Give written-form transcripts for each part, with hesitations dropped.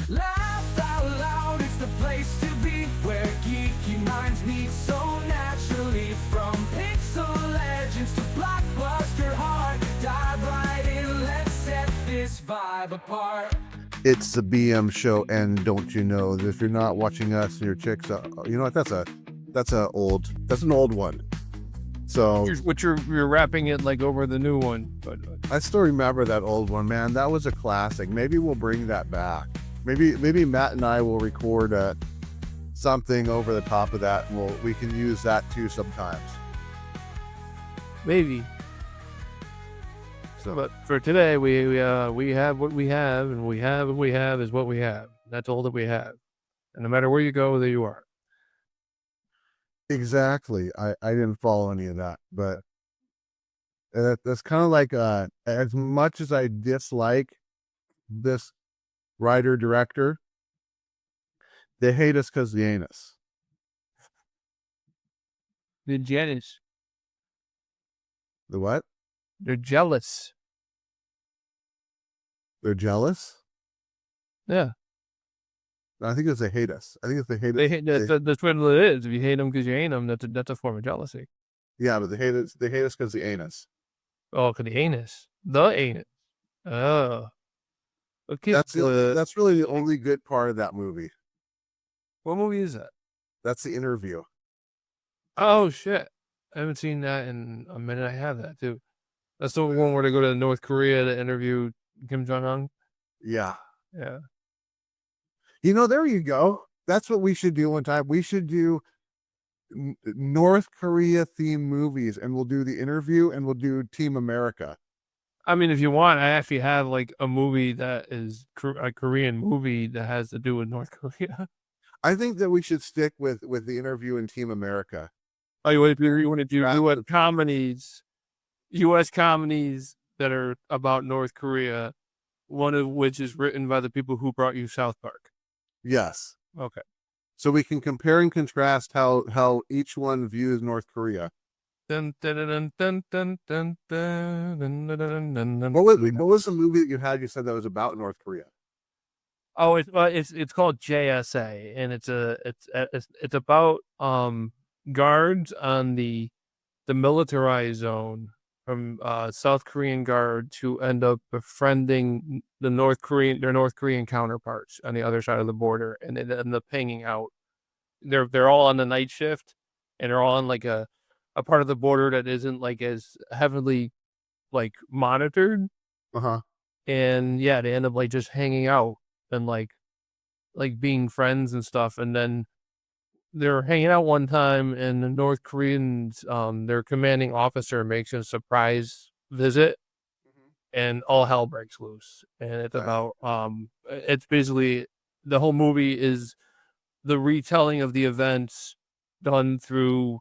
Laugh out loud, it's the place to be, where geeky minds meet so naturally. From Pixel Legends to blockbuster heart, dive right in, let's set this vibe apart. It's the BM show, and don't you know that if you're not watching us and your chicks, you know what? That's an old one. So You're wrapping it like over the new one, but I still remember that old one, man. That was a classic. Maybe we'll bring that back. Maybe Matt and I will record something over the top of that, and we can use that too sometimes. maybe. So, But for today, we have what we have, and we have what we have is what we have. That's all that we have. And no matter where you go, there you are. exactly. I didn't follow any of that, but that's kind of like as much as I dislike this writer director, they hate us because they ain't us. They're jealous. The what? They're jealous. They're jealous? Yeah. I think it's they hate us. I think it's they hate us. That's what it is. If you hate them because you ain't them, that's a form of jealousy. Yeah, but they hate us. They hate us because they ain't us. Oh, because the anus. The anus. Oh. Okay. That's really the only good part of that movie. What movie is that? That's The Interview. Oh, shit. I haven't seen that in a minute. I have that, too. That's the one where they go to North Korea to interview Kim Jong-un? Yeah. Yeah. You know, there you go. That's what we should do one time. We should do North Korea themed movies, and we'll do The Interview, and we'll do Team America. I mean, if you want, I actually have like a movie that is a Korean movie that has to do with North Korea. I think that we should stick with The Interview and Team America. Oh, you want to do U.S. comedies that are about North Korea, one of which is written by the people who brought you South Park. Yes. Okay. So we can compare and contrast how each one views North Korea. Dun, dun, dun, dun, dun, dun, dun, dun, dun, dun, dun, dun. What was the movie that you said that was about North Korea? Oh, it's called JSA, and it's about guards on the militarized zone from South Korean guards who end up befriending their North Korean counterparts on the other side of the border, and they end up hanging out. They're all on the night shift, and they're all on like a part of the border that isn't like as heavily like monitored. Uh-huh. And yeah, they end up like just hanging out and like being friends and stuff. And then they're hanging out one time, and the North Koreans, their commanding officer makes a surprise visit, and all hell breaks loose. And it's about it's basically the whole movie is the retelling of the events done through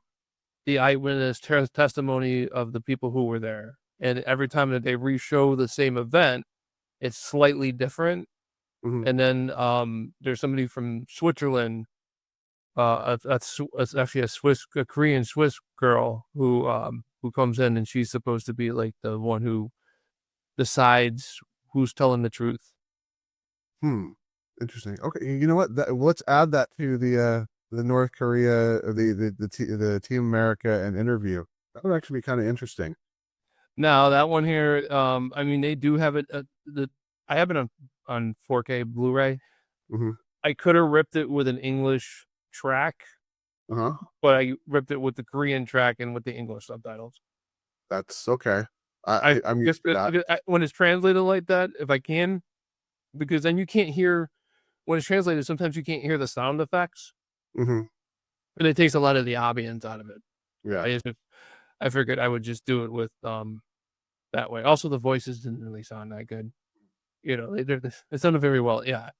the eyewitness testimony of the people who were there. And every time that they re-show the same event, it's slightly different. Mm-hmm. And then there's somebody from Switzerland. That's actually a Korean Swiss girl who comes in, and she's supposed to be like the one who decides who's telling the truth. Interesting. Okay, you know what? Let's add that to the North Korea, the Team America and Interview. That would actually be kind of interesting. Now that one here, I mean, they do have it. I have it on 4K Blu-ray. Mm-hmm. I could have ripped it with an English track, but I ripped it with the Korean track and with the English subtitles. That's okay. I'm used to that. When it's translated like that, if I can, because then you can't hear when it's translated. Sometimes you can't hear the sound effects, and it takes a lot of the ambience out of it. Yeah, I figured I would just do it with that way. Also, the voices didn't really sound that good. You know, they sounded very well. Yeah,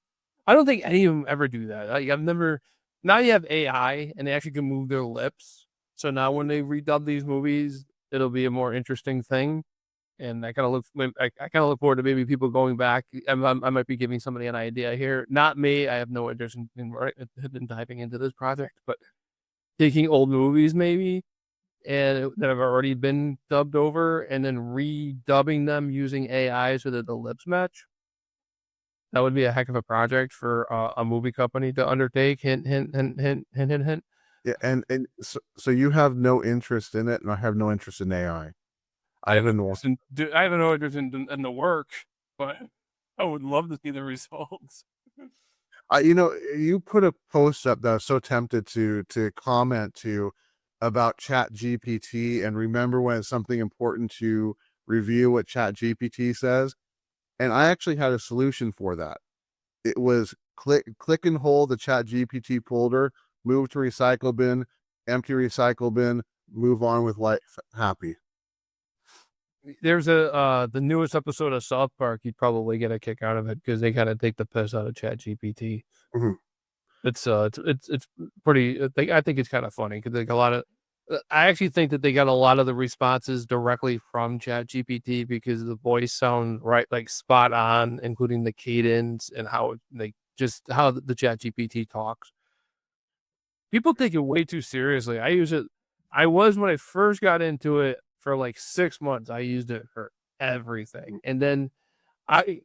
I don't think any of them ever do that. I've never. Now you have AI, and they actually can move their lips. So now when they redub these movies, it'll be a more interesting thing. And I kind of look forward to maybe people going back. I might be giving somebody an idea here. Not me. I have no interest in diving into this project, but taking old movies maybe and that have already been dubbed over, and then redubbing them using AI so that the lips match. That would be a heck of a project for a movie company to undertake. Hint, hint, hint, hint, hint, hint, hint. Yeah, and so you have no interest in it, and I have no interest in AI. I have no. I have no interest in the work, but I would love to see the results. You put a post up that I was so tempted to comment to about Chat GPT, and remember when it's something important to review what Chat GPT says. And I actually had a solution for that. It was click and hold the Chat GPT folder, move to recycle bin, empty recycle bin, move on with life happy. There's the newest episode of South Park. You'd probably get a kick out of it because they kind of take the piss out of Chat GPT. Mm-hmm. It's pretty. I think it's kind of funny because like a lot of. I actually think that they got a lot of the responses directly from Chat GPT because the voice sound right, like spot on, including the cadence and how like just how the Chat GPT talks. People take it way too seriously. I use it. I was when I first got into it for like 6 months. I used it for everything, and then I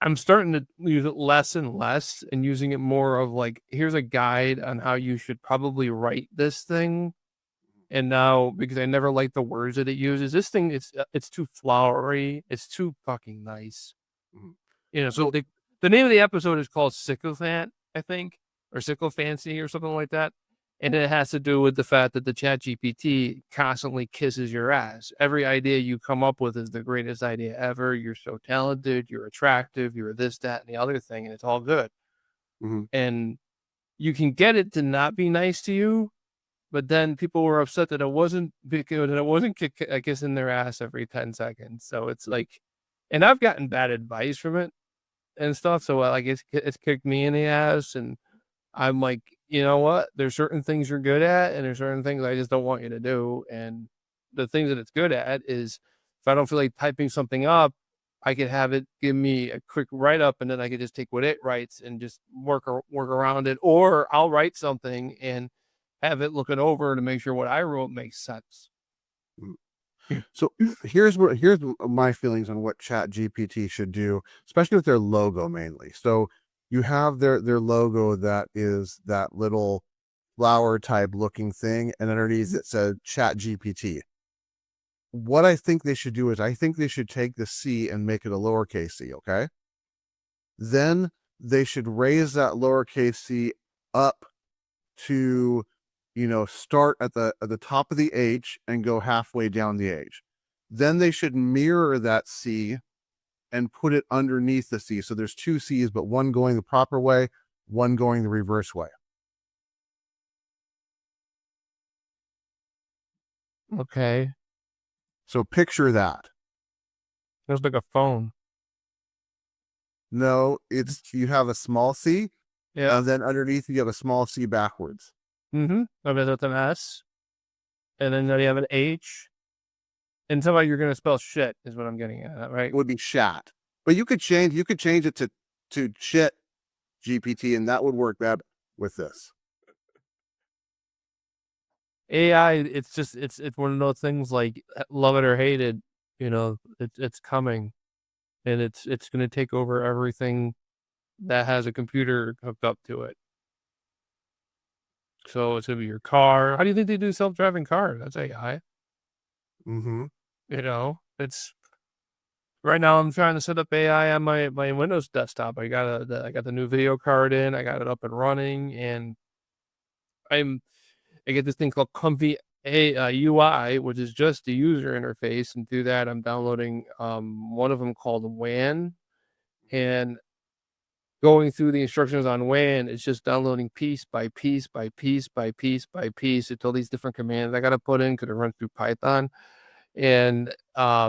I'm starting to use it less and less and using it more of like, here's a guide on how you should probably write this thing. And now, because I never like the words that it uses, this thing it's too flowery. It's too fucking nice. Mhm. So So the name of the episode is called Sycophant, I think, or Sycophancy or something like that. And it has to do with the fact that the Chat GPT constantly kisses your ass. Every idea you come up with is the greatest idea ever. You're so talented, you're attractive, you're this, that, and the other thing, and it's all good. Mhm. And you can get it to not be nice to you, but then people were upset that it wasn't kissing their ass every 10 seconds. So it's like, and I've gotten bad advice from it and stuff. So like it's kicked me in the ass, and I'm like, you know what? There's certain things you're good at, and there's certain things I just don't want you to do. And the things that it's good at is if I don't feel like typing something up, I could have it give me a quick write up, and then I could just take what it writes and just work around it. Or I'll write something and have it look it over to make sure what I wrote makes sense. So here's my feelings on what Chat GPT should do, especially with their logo mainly. So you have their logo that is that little flower type looking thing, and underneath it said Chat GPT. What I think they should do is I think they should take the C and make it a lowercase c, okay? Then they should raise that lowercase c up to start at the top of the H and go halfway down the H. Then they should mirror that C and put it underneath the C. So there's two C's, but one going the proper way, one going the reverse way. Okay. So picture that. Feels like a phone. No, you have a small C, Yeah. and then underneath you have a small C backwards. Mm-hmm. Okay, that's an S. And then you have an H. And somebody you're gonna spell shit is what I'm getting at, right? It would be shat. But you could change it to shit GPT, and that would work better with this. AI, it's one of those things like love it or hate it, it's coming, and it's gonna take over everything that has a computer hooked up to it. So it's gonna be your car. How do you think they do self-driving cars? That's AI. Mm-hmm. It's right now I'm trying to set up AI on my Windows desktop. I got the new video card in, I got it up and running, and I get this thing called Comfy UI, which is just the user interface. And through that, I'm downloading one of them called WAN, and going through the instructions on WAN, it's just downloading piece by piece by piece by piece by piece until these different commands I got to put in because it runs through Python. And I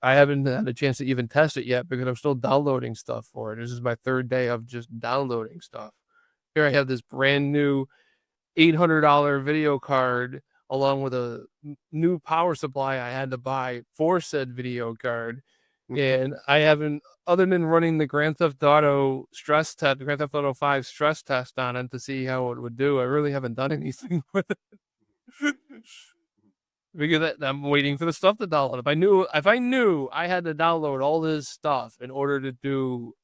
haven't had a chance to even test it yet because I'm still downloading stuff for it. This is my third day of just downloading stuff. Here I have this brand new $800 video card along with a new power supply I had to buy for said video card. And I haven't, other than running the Grand Theft Auto stress test, the Grand Theft Auto 5 stress test on it to see how it would do, I really haven't done anything with it. because I'm waiting for the stuff to download. If I knew I had to download all this stuff in order to do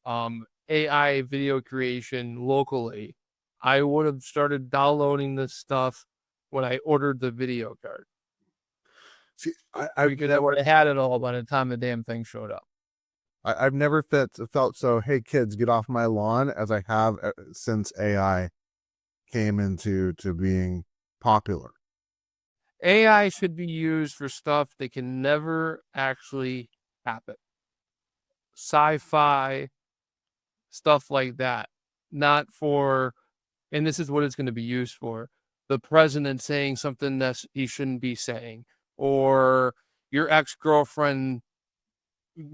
AI video creation locally, I would have started downloading this stuff when I ordered the video card. See, I've Because I would have had it all by the time the damn thing showed up. I've never felt so, hey kids, get off my lawn, as I have since AI came into being popular. AI should be used for stuff that can never actually happen. Sci-fi, stuff like that. Not for, and this is what it's going to be used for, the president saying something that he shouldn't be saying, or your ex-girlfriend,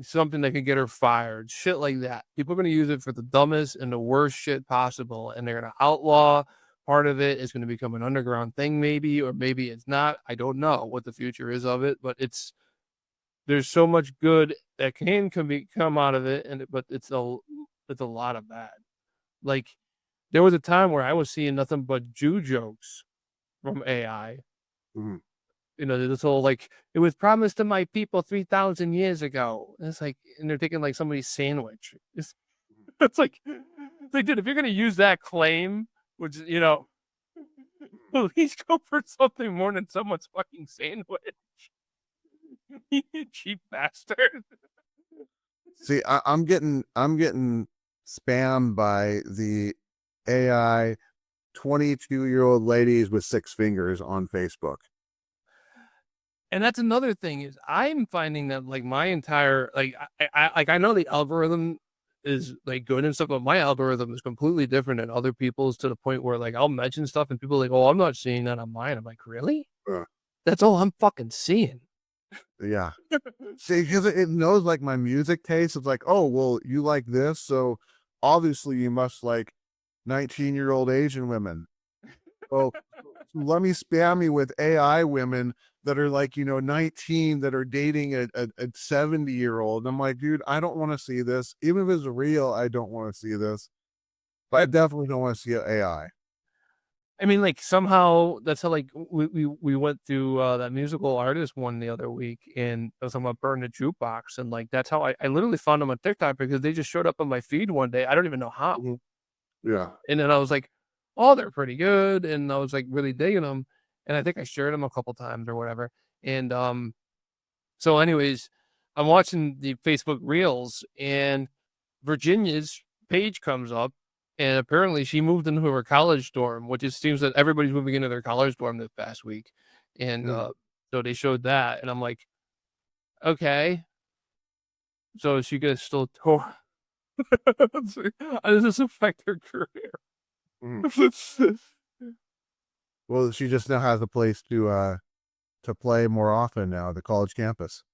something that could get her fired, shit like that. People are going to use it for the dumbest and the worst shit possible, and they're going to outlaw part of it. It's going to become an underground thing, maybe, or maybe it's not. I don't know what the future is of it, but there's so much good that can come out of it, but it's a lot of bad. Like, there was a time where I was seeing nothing but Jew jokes from AI. Mhm. You know, this whole like, it was promised to my people 3,000 years ago. And it's like, and they're taking like somebody's sandwich. It's like, dude, if you're gonna use that claim, which at least go for something more than someone's fucking sandwich. You cheap bastard. See, I'm getting spammed by the AI 22-year-old ladies with 6 fingers on Facebook. And that's another thing is I'm finding that like my entire I know the algorithm is like good and stuff, but my algorithm is completely different than other people's, to the point where like I'll mention stuff and people are like, oh, I'm not seeing that on mine. I'm like, really? That's all I'm fucking seeing. Yeah. See, because it knows like my music taste. It's like, oh, well, you like this, so obviously you must like 19-year-old Asian women. Oh, let me spam you with AI women that are like, 19, that are dating a 70-year-old. I'm like, dude, I don't want to see this. Even if it's real, I don't want to see this. But I definitely don't want to see AI. I mean, like somehow that's how like we went through that musical artist one the other week, and I was talking about Burn the Jukebox, and like that's how I literally found them on TikTok, because they just showed up on my feed one day. I don't even know how. Yeah. And then I was like, oh, they're pretty good, and I was like really digging them, and I think I shared them a couple times or whatever. And so anyways, I'm watching the Facebook Reels, and Virginia's page comes up, and apparently she moved into her college dorm, which it seems that everybody's moving into their college dorm this past week. And so they showed that, and I'm like, okay, so is she gonna still tour? How does this affect her career? Well, she just now has a place to play more often now, the college campus.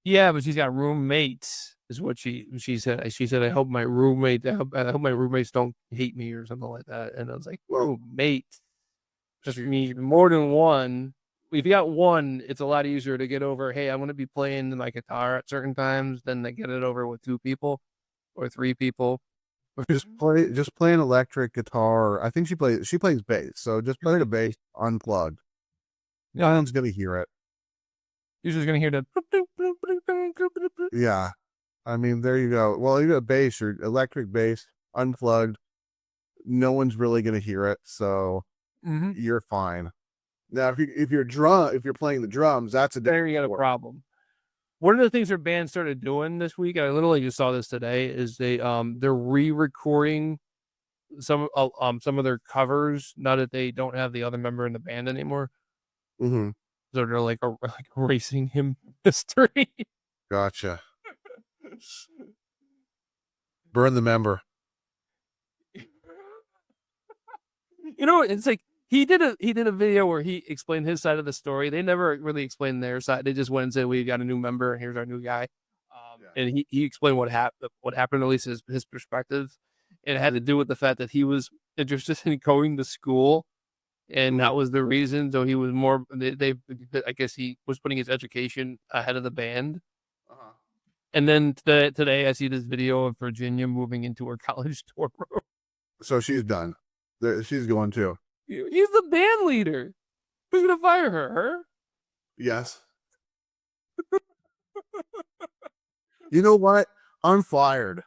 Yeah, but she's got roommates, is what she said. She said, I hope my roommates don't hate me or something like that. And I was like, roommate. If you need more than one, if you got one, it's a lot easier to get over, hey, I'm going to be playing my guitar at certain times, than to get it over with 2 people or 3 people. Just play an electric guitar. I think she plays bass, so just play the bass unplugged. No one's gonna hear it. You're just gonna hear the Yeah. I mean, there you go. Well, you got bass or electric bass unplugged. No one's really gonna hear it, so you're fine. Now, if you're playing the drums, that's there you got a problem. One of the things their band started doing this week, I literally just saw this today, is they're re-recording some of their covers now that they don't have the other member in the band anymore. Mm-hmm. So they're like erasing him history. Gotcha. Burn the member. It's like he did a video where he explained his side of the story. They never really explained their side. They just went and said, we got a new member, and here's our new guy. And he explained what happened, at least his perspective. It had to do with the fact that he was interested in going to school, and that was the reason. So he was more, I guess he was putting his education ahead of the band. And then today I see this video of Virginia moving into her college dorm room. So she's done. She's going too. He's the band leader. Who's gonna fire her? Her? Yes. You know what? I'm fired.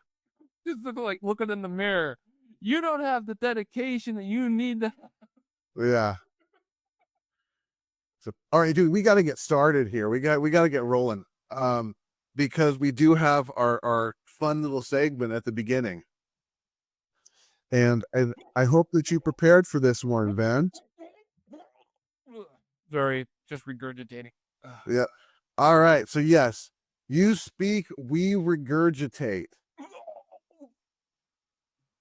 Just like looking in the mirror. You don't have the dedication that you need to. Yeah. So, all right, dude, we got to get started here. We got to get rolling. Because we do have our fun little segment at the beginning. And I hope that you prepared for this one, Van. Sorry, just regurgitating. Yeah. All right. So yes, you speak, we regurgitate.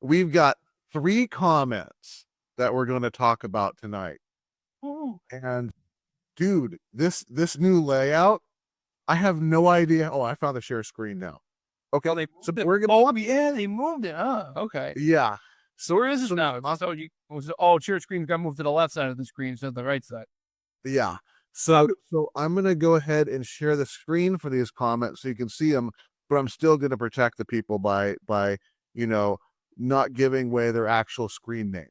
We've got 3 comments that we're going to talk about tonight. And dude, this new layout, I have no idea. Oh, I found the share screen now. Okay, so we're gonna. Oh yeah, they moved it. Huh? Okay. Yeah. So where is this now? So you share screen got moved to the left side of the screen instead of the right side. Yeah. So I'm gonna go ahead and share the screen for these comments so you can see them, but I'm still gonna protect the people by not giving away their actual screen names.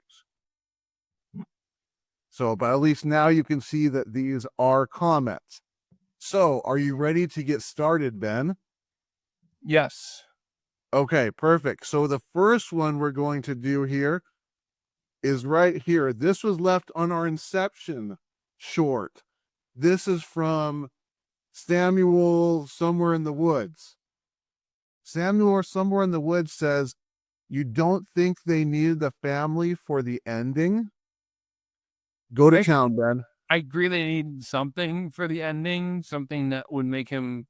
So, but at least now you can see that these are comments. So, are you ready to get started, Ben? Yes. Okay, perfect. So the first one we're going to do here is right here. This was left on our Inception short. This is from Samuel Somewhere in the Woods. Samuel Somewhere in the Woods says, "You don't think they needed the family for the ending?" Go to town, Ben. I agree they need something for the ending, something that would make him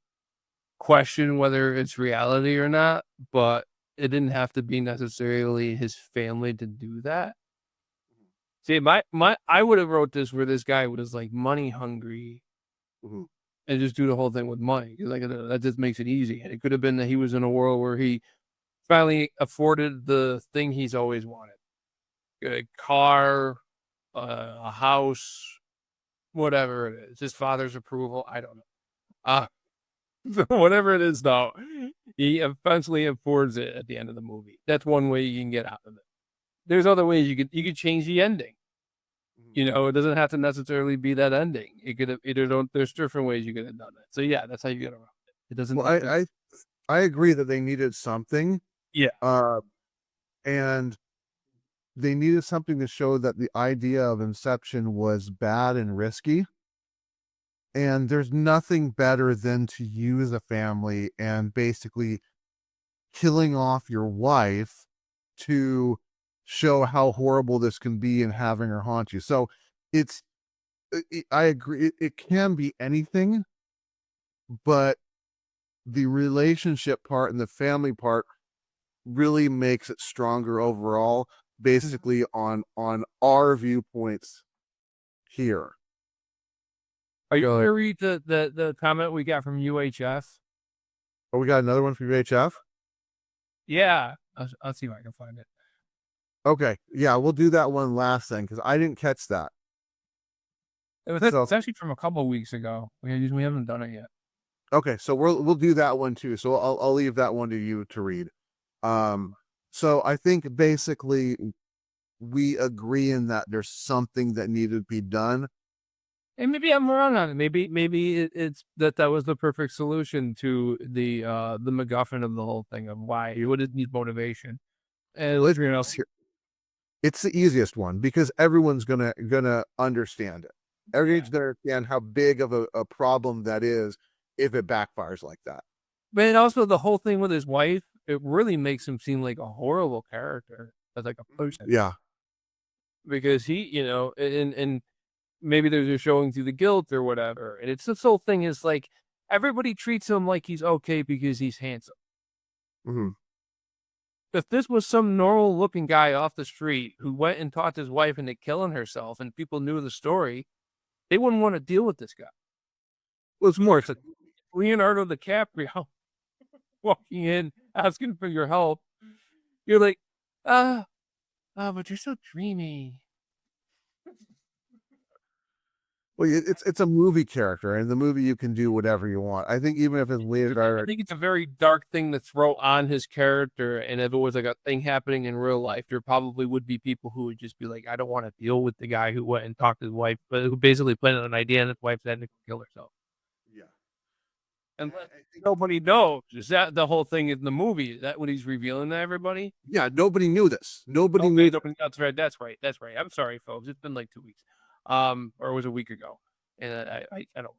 question whether it's reality or not, but it didn't have to be necessarily his family to do that. See, I would have wrote this where this guy was like money hungry Mhm. and just do the whole thing with money. Like that just makes it easy. And it could have been that he was in a world where he finally afforded the thing he's always wanted: a car, a house, whatever it is. His father's approval. I don't know. Whatever it is, though, he eventually affords it at the end of the movie. That's one way you can get out of it. There's other ways you could change the ending. You know, it doesn't have to necessarily be that ending. It could have there's different ways you could have done it. So yeah, that's how you get around it. It doesn't. Well, I agree that they needed something. Yeah. And they needed something to show that the idea of Inception was bad and risky. And there's nothing better than to use a family and basically killing off your wife to show how horrible this can be and having her haunt you. So I agree. It can be anything, but the relationship part and the family part really makes it stronger overall, basically on our viewpoints here. Are you going to read the comment we got from UHF? Oh, we got another one from UHF? Yeah. I'll see if I can find it. Okay. Yeah, we'll do that one last then, because I didn't catch that. It's actually from a couple of weeks ago. We haven't done it yet. Okay, so we'll do that one too. So I'll leave that one to you to read. So I think basically we agree in that there's something that needed to be done. And maybe I'm wrong on it. Maybe it's that was the perfect solution to the MacGuffin of the whole thing of why you would need motivation. And else here, it's the easiest one because everyone's gonna understand it. Everyone's gonna understand how big of a problem that is if it backfires like that. But also the whole thing with his wife, it really makes him seem like a horrible character as like a person. Yeah. Because he, and maybe they're just showing through the guilt or whatever. And it's this whole thing is like everybody treats him like he's okay because he's handsome. Mm-hmm. If this was some normal looking guy off the street who went and talked his wife into killing herself and people knew the story, they wouldn't want to deal with this guy. Well, it's more to Leonardo DiCaprio walking in asking for your help. You're like, but you're so dreamy. Well, it's a movie character, and in the movie you can do whatever you want. I think even if it's I Leonardo, think it's a very dark thing to throw on his character, and if it was like a thing happening in real life, there probably would be people who would just be like, "I don't want to deal with the guy who went and talked to his wife, but who basically planted an idea, and his wife had to kill herself." yeah, And I think nobody knows. Is that the whole thing in the movie? Is that what he's revealing to everybody? yeah, nobody knew this. Nobody Okay, knew. that's right. That's right. That's right. I'm sorry, folks. It's been like 2 weeks, or it was a week ago, and I don't.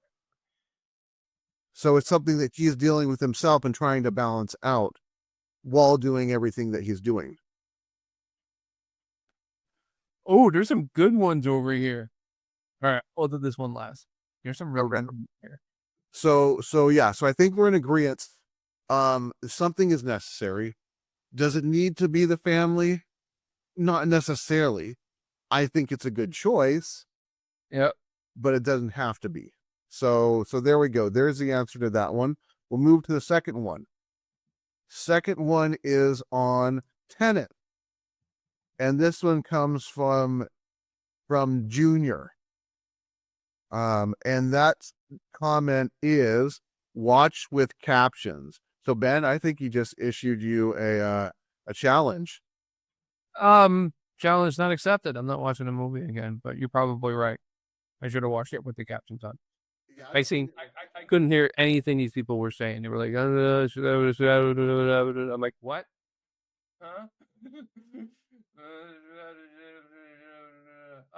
So it's something that he's dealing with himself and trying to balance out while doing everything that he's doing. Oh, there's some good ones over here. All right, I'll do this one last. Here's some real Okay. random here. So yeah, so I think we're in agreement. Something is necessary. Does it need to be the family? Not necessarily. I think it's a good choice, Yep. but it doesn't have to be. So there we go. There's the answer to that one. We'll move to the second one. Second one is on Tenet. And this one comes from Junior. And that comment is watch with captions. So Ben, I think he just issued you a challenge. Challenge not accepted. I'm not watching the movie again, but you're probably right. I should have watched it with the captions on. I couldn't hear anything these people were saying. They were like, I'm like, what? Huh?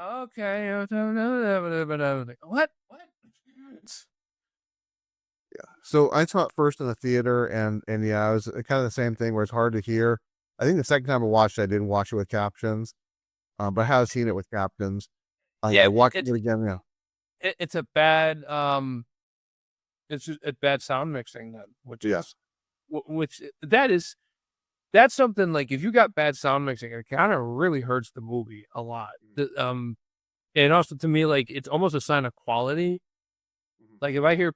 Okay. What? Yeah. So I saw it first in the theater, and yeah, it was kind of the same thing where it's hard to hear. I think the second time I watched it, I didn't watch it with captions, but I have seen it with captions. Yeah, I watched it again. Yeah. It's a bad it's just a bad sound mixing then, which Yeah. is which that's something like if you got bad sound mixing, it kind of really hurts the movie a lot. And also to me, like it's almost a sign of quality. Like if I hear,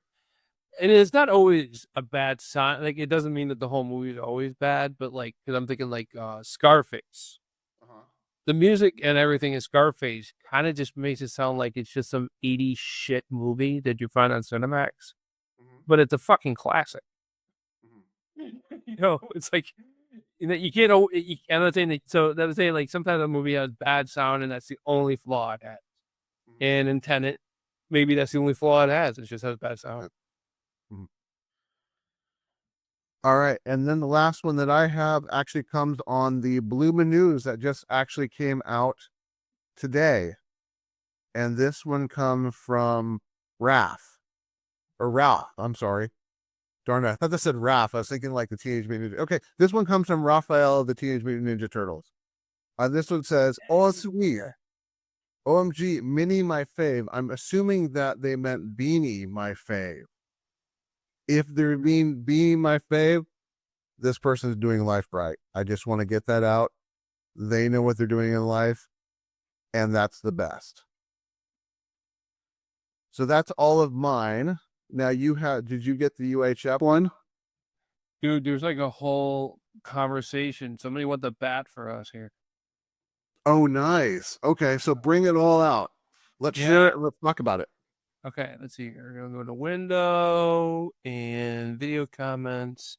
and it's not always a bad sign. Like it doesn't mean that the whole movie is always bad, but like because I'm thinking like Scarface, the music and everything in Scarface kind of just makes it sound like it's just some 80s shit movie that you find on Cinemax, but it's a fucking classic. You know, it's like you can't. I'm not saying that. So that was saying like sometimes a movie has bad sound, and that's the only flaw it has. And in Tenet, maybe that's the only flaw it has. It just has bad sound. All right, and then the last one that I have actually comes on the Bloomin' News that just actually came out today, and this one comes from Ralph. I'm sorry. Darn it, I thought that said Raph. I was thinking like the Teenage Mutant Ninja. Okay, this one comes from Raphael of the Teenage Mutant Ninja Turtles. This one says, "Oh, sweet. OMG, Minnie, my fave." I'm assuming that they meant Beanie, my fave. If they're being Beanie, my fave, this person's doing life right. I just want to get that out. They know what they're doing in life, and that's the best. So that's all of mine. Now did you get the UHF one? Dude, there's like a whole conversation. Somebody want the bat for us here. Oh, nice. Okay, so bring it all out. Let's share it. Let's talk about it. Okay, let's see. We're gonna go to window and video comments.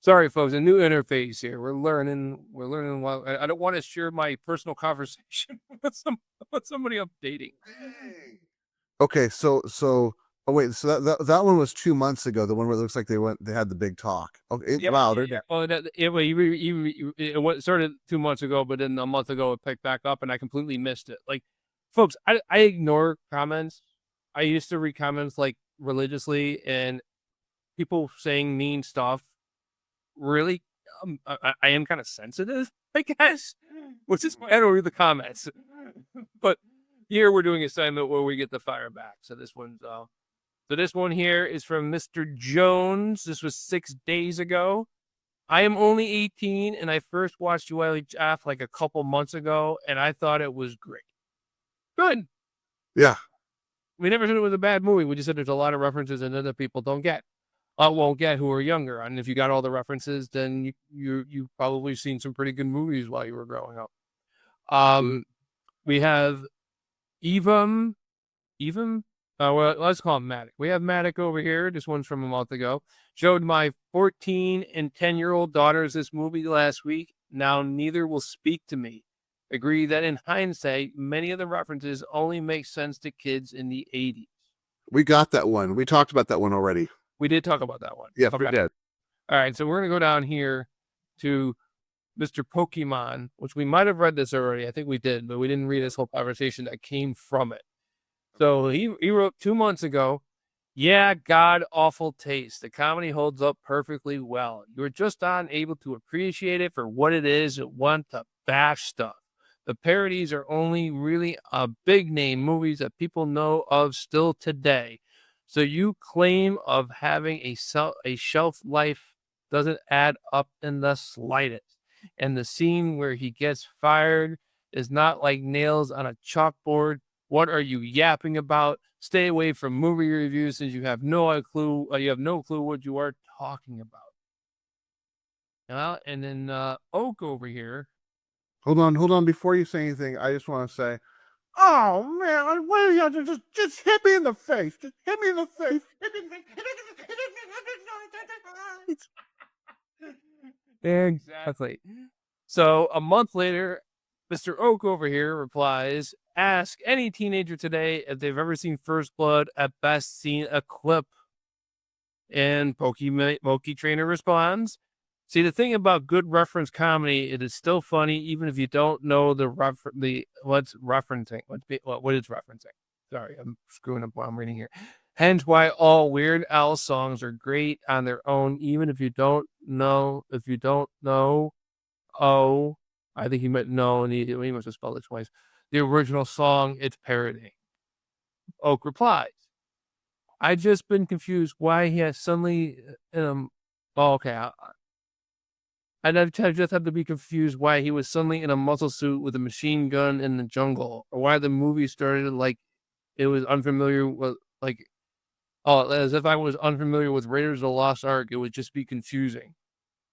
Sorry, folks, a new interface here. We're learning. While I don't want to share my personal conversation with somebody updating. Okay, so oh wait, so that one was 2 months ago. The one where it looks like they had the big talk. Okay, wow, they're Well, it started 2 months ago, but then a month ago it picked back up, and I completely missed it. Like, folks, I ignore comments. I used to read comments like religiously, and people saying mean stuff. Really, I am kind of sensitive, I guess, which is why I don't read the comments. But here we're doing an assignment where we get the fire back. So this one here is from Mr. Jones. This was 6 days ago. I am only 18, and I first watched UHF like a couple months ago, and I thought it was great. Good. Yeah. We never said it was a bad movie. We just said there's a lot of references and other people won't get who are younger. And if you got all the references, then you probably seen some pretty good movies while you were growing up. We have Evam Well, let's call him Matic. We have Matic over here. This one's from a month ago. Showed my 14 and 10-year-old daughters this movie last week. Now neither will speak to me. Agree that in hindsight, many of the references only make sense to kids in the 80s. We got that one. We talked about that one already. We did talk about that one. Yes, we did. All right, so we're going to go down here to Mr. Pokemon, which we might have read this already. I think we did, but we didn't read this whole conversation that came from it. So he wrote 2 months ago, yeah, god awful taste. The comedy holds up perfectly well. You're just unable to appreciate it for what it is and want to bash stuff. The parodies are only really big name movies that people know of still today. So you claim of having a shelf life doesn't add up in the slightest. And the scene where he gets fired is not like nails on a chalkboard. What are you yapping about? Stay away from movie reviews since you have no clue. You have no clue what you are talking about. And then Oak over here. Hold on. Before you say anything, I just want to say, oh man, why do you just hit me in the face? Just hit me in the face. Exactly. So a month later, Mr. Oak over here replies, ask any teenager today if they've ever seen First Blood, at best seen a clip. And Pokey Trainer responds, see, the thing about good reference comedy, it is still funny even if you don't know what's referencing. What is referencing? Sorry, I'm screwing up while I'm reading here. Hence why all Weird Al songs are great on their own, even if you don't know. Oh, I think he meant no, and he must have spelled it twice. The original song it's parodying. Oak replies, I just been confused why he has suddenly I just have to be confused why he was suddenly in a muscle suit with a machine gun in the jungle, or why the movie started like it was unfamiliar with as if I was unfamiliar with Raiders of the Lost Ark. It would just be confusing.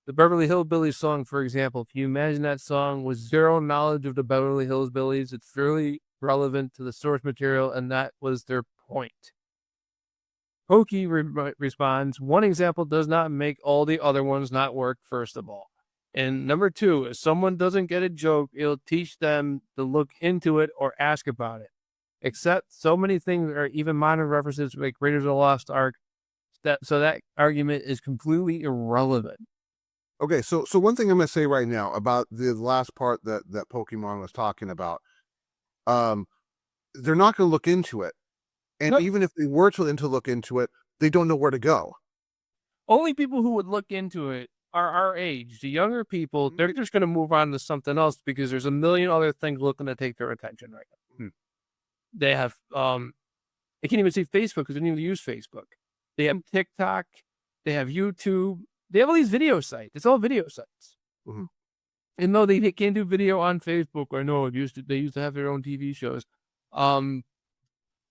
The Beverly Hillbillies song, for example, if you imagine that song with zero knowledge of the Beverly Hillbillies, it's fairly relevant to the source material, and that was their point. Pokey responds, one example does not make all the other ones not work, first of all. And number two, if someone doesn't get a joke, it'll teach them to look into it or ask about it. Except so many things are even minor references like Raiders of the Lost Ark, so that argument is completely irrelevant. Okay, so one thing I'm going to say right now about the last part that Pokemon was talking about, they're not going to look into it. And even if they were to look into it, they don't know where to go. Only people who would look into it are our age. The younger people, they're just going to move on to something else because there's a million other things looking to take their attention right now. They have, they can't even see Facebook because they don't even use Facebook. They have TikTok. They have YouTube. They have all these video sites. It's all video sites. Mm-hmm. And no, they can't do video on Facebook. I know they used to have their own TV shows.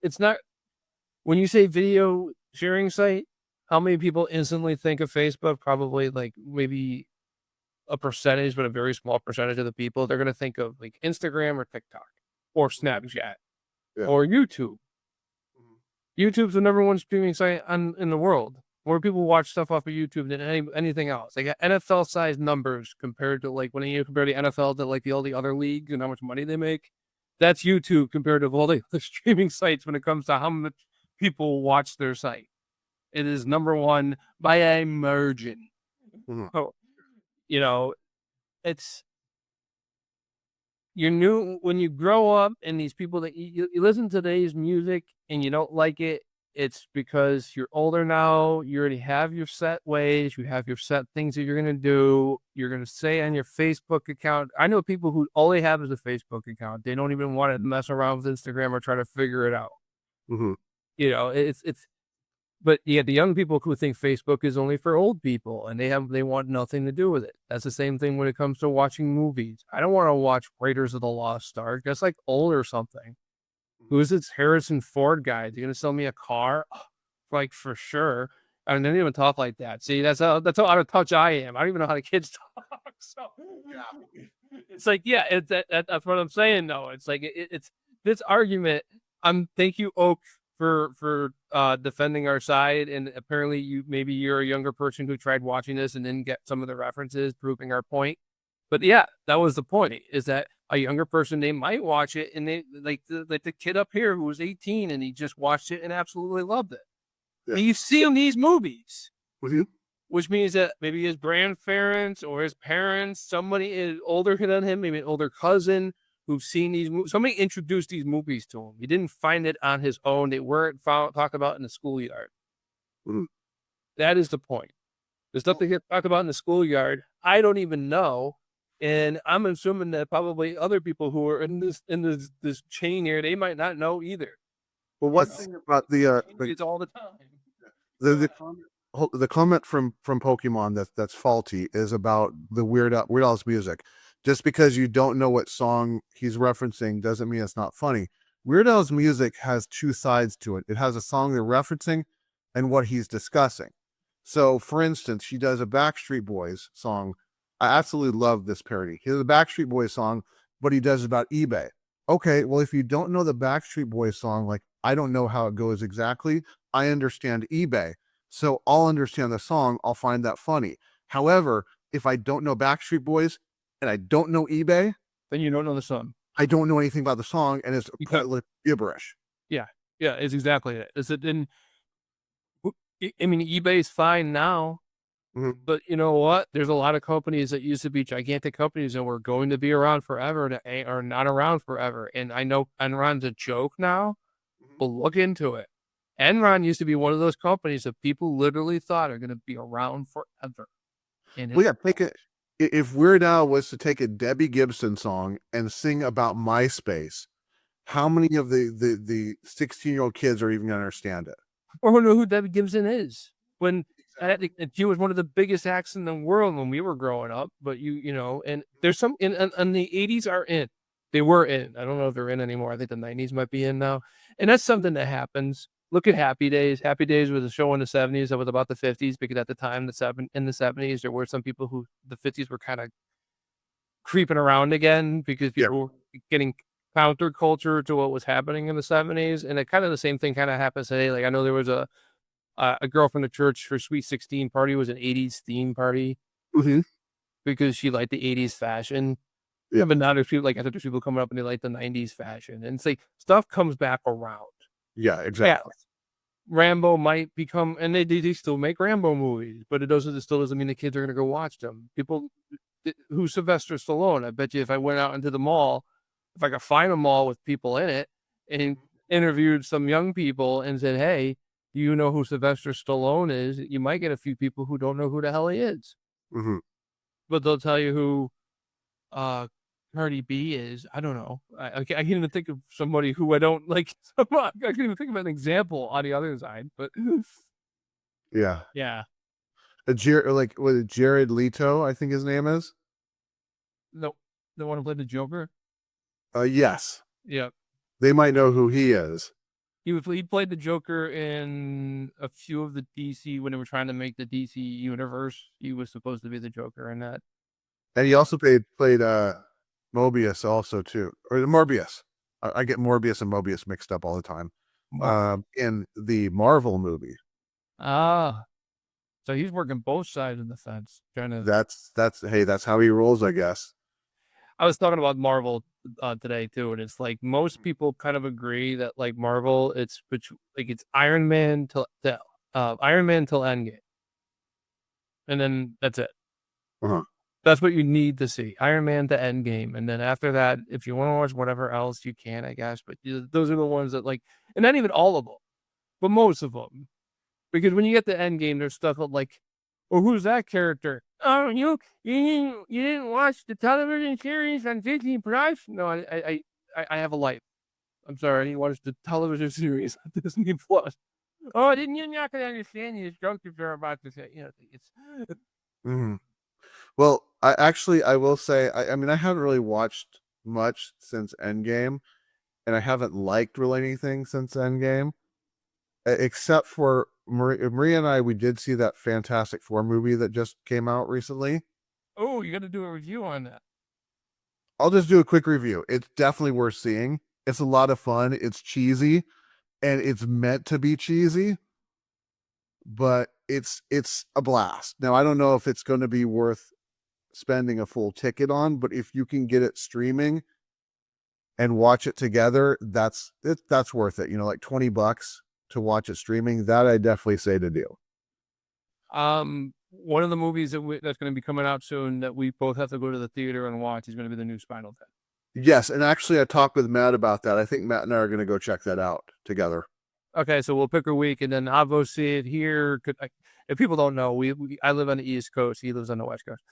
It's not, when you say video sharing site, how many people instantly think of Facebook? Probably like maybe a percentage, but a very small percentage of the people. They're going to think of like Instagram or TikTok or Snapchat or YouTube. YouTube's the number one streaming site in the world. More people watch stuff off of YouTube than anything else. They got NFL sized numbers compared to like when you compare the NFL to like all the other leagues and how much money they make. That's YouTube compared to all the other streaming sites when it comes to how much people watch their site. It is number one by a margin. So, it's when you grow up and these people that you listen to today's music and you don't like it, it's because you're older now. You already have your set ways. You have your set things that you're going to do. You're going to say on your Facebook account. I know people who all they have is a Facebook account. They don't even want to mess around with Instagram or try to figure it out. Mm-hmm. But yeah, the young people who think Facebook is only for old people and they want nothing to do with it. That's the same thing when it comes to watching movies. I don't want to watch Raiders of the Lost Ark. That's like old or something. Who's this Harrison Ford guy? Is he gonna sell me a car? Like for sure. I mean, they don't even talk like that. See, that's how out of touch I am. I don't even know how the kids talk. So it's like, that's what I'm saying. Though it's like it's this argument. Thank you, Oak, for defending our side, and apparently you're a younger person who tried watching this and didn't get some of the references proving our point. But yeah, that was the point, is that a younger person, they might watch it and they like the kid up here who was 18 and he just watched it and absolutely loved it. Yeah. And you see him in these movies, Mhm. which means that maybe his grandparents or his parents, somebody is older than him, maybe an older cousin who've seen these movies. Somebody introduced these movies to him. He didn't find it on his own. They weren't talked about in the schoolyard. Mhm. That is the point. The stuff they get talked about in the schoolyard, I don't even know. And I'm assuming that probably other people who are in this chain here, they might not know either. Well, one thing about It's all the time. the comment from Pokemon that's faulty is about the Weird Al's music. Just because you don't know what song he's referencing doesn't mean it's not funny. Weird Al's music has two sides to it. It has a song they're referencing and what he's discussing. So, for instance, she does a Backstreet Boys song. I absolutely love this parody. He has a Backstreet Boys song, but he does about eBay. Okay, well, if you don't know the Backstreet Boys song, like I don't know how it goes exactly, I understand eBay. So I'll understand the song. I'll find that funny. However, if I don't know Backstreet Boys and I don't know eBay, Then you don't know the song. I don't know anything about the song, and it's You got- gibberish. Yeah, it's exactly it. Is it in? I mean, eBay's fine now, Mhm. but you know what? There's a lot of companies that used to be gigantic companies and were going to be around forever that are not around forever. And I know Enron's a joke now, but look into it. Enron used to be one of those companies that people literally thought are going to be around forever. And Well, yeah, if Weird Al was to take a Debbie Gibson song and sing about MySpace, how many of the 16-year-old kids are even going to understand it? or who know who Debbie Gibson is. When and she was one of the biggest acts in the world when we were growing up. But you know, and there's some and the 80s are in. They were in. I don't know if they're in anymore. I think the 90s might be in now. And that's something that happens. Look at Happy Days. Happy Days was a show in the 70s that was about the 50s, because at the time in the 70s there were some people who the 50s were kind of creeping around again because Yeah. people were getting counterculture to what was happening in the 70s. And it kind of the same thing kind of happens today. Like I know there was a girl from the church, her Sweet 16 party was an 80s theme party Mm-hmm. because she liked the 80s fashion. Yeah. But now there's people like I think there's people coming up and they like the 90s fashion. And it's like stuff comes back around. Yeah, exactly. Yeah. Rambo might become, and they still make Rambo movies, but it still doesn't mean the kids are gonna go watch them. People who's Sylvester Stallone? I bet you if I went out into the mall, if I could find a mall with people in it and interviewed some young people and said, "Hey, do you know who Sylvester Stallone is?" You might get a few people who don't know who the hell he is, Mm-hmm. but they'll tell you who uh Cardi B is. I don't know. I can't even think of somebody who I don't like. I can't even think of an example on the other side, but Yeah. yeah. Jared Leto, I think his name is. No, the one who played the Joker? Yes. Yeah. They might know who he is. He played the Joker in a few of the DC when they were trying to make the DC universe. He was supposed to be the Joker in that. And he also played Mobius also too. Or Morbius. I get Morbius and Mobius mixed up all the time. In the Marvel movie. Ah. So he's working both sides of the fence. Trying to That's how he rolls, I guess. I was talking about Marvel today too, and it's like most people kind of agree that like Marvel, it's Iron Man till Endgame, and then that's it. Uh-huh. That's what you need to see, Iron Man to Endgame, and then after that, if you want to watch whatever else, you can, I guess. But those are the ones that like, and not even all of them, but most of them, because when you get to Endgame, there's stuff like, "Oh, who's that character? Oh, you didn't watch the television series on Disney Plus?" No, I have a life. I'm sorry, I didn't watch the television series on Disney Plus. Oh, didn't you not gonna understand these jokes they're about to say? You know, it's Mm-hmm. Well, I will say, I mean, I haven't really watched much since Endgame, and I haven't liked really anything since Endgame, except for Maria and I. We did see that Fantastic Four movie that just came out recently. oh, you got to do a review on that. I'll just do a quick review. It's definitely worth seeing. It's a lot of fun. It's cheesy, and it's meant to be cheesy, but it's a blast. Now, I don't know if it's going to be worth spending a full ticket on, but if you can get it streaming and watch it together, that's worth it. Like $20 to watch it streaming. That I definitely say to do. One of the movies that's going to be coming out soon that we both have to go to the theater and watch is going to be the new Spinal Tap. Yes, and actually, I talked with Matt about that. I think Matt and I are going to go check that out together. Okay, so we'll pick a week, and then I'll go see it here. If people don't know, I live on the East Coast. He lives on the West Coast.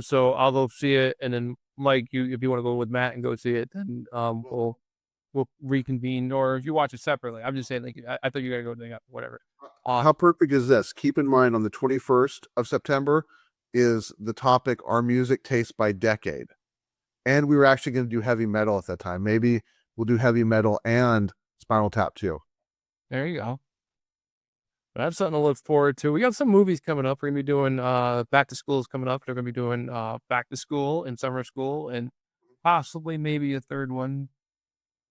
So I'll go see it, and then Mike, if you want to go with Matt and go see it, then we'll reconvene. Or if you watch it separately, I'm just saying, like, I thought you gotta go do whatever. How perfect is this? Keep in mind, on the 21st of September is the topic "Our Music Tastes by Decade," and we were actually going to do heavy metal at that time. Maybe we'll do heavy metal and Spinal Tap too. There you go. That's something to look forward to. We got some movies coming up. We're gonna be doing back to school is coming up. They're gonna be doing back to school and summer school, and possibly maybe a third one.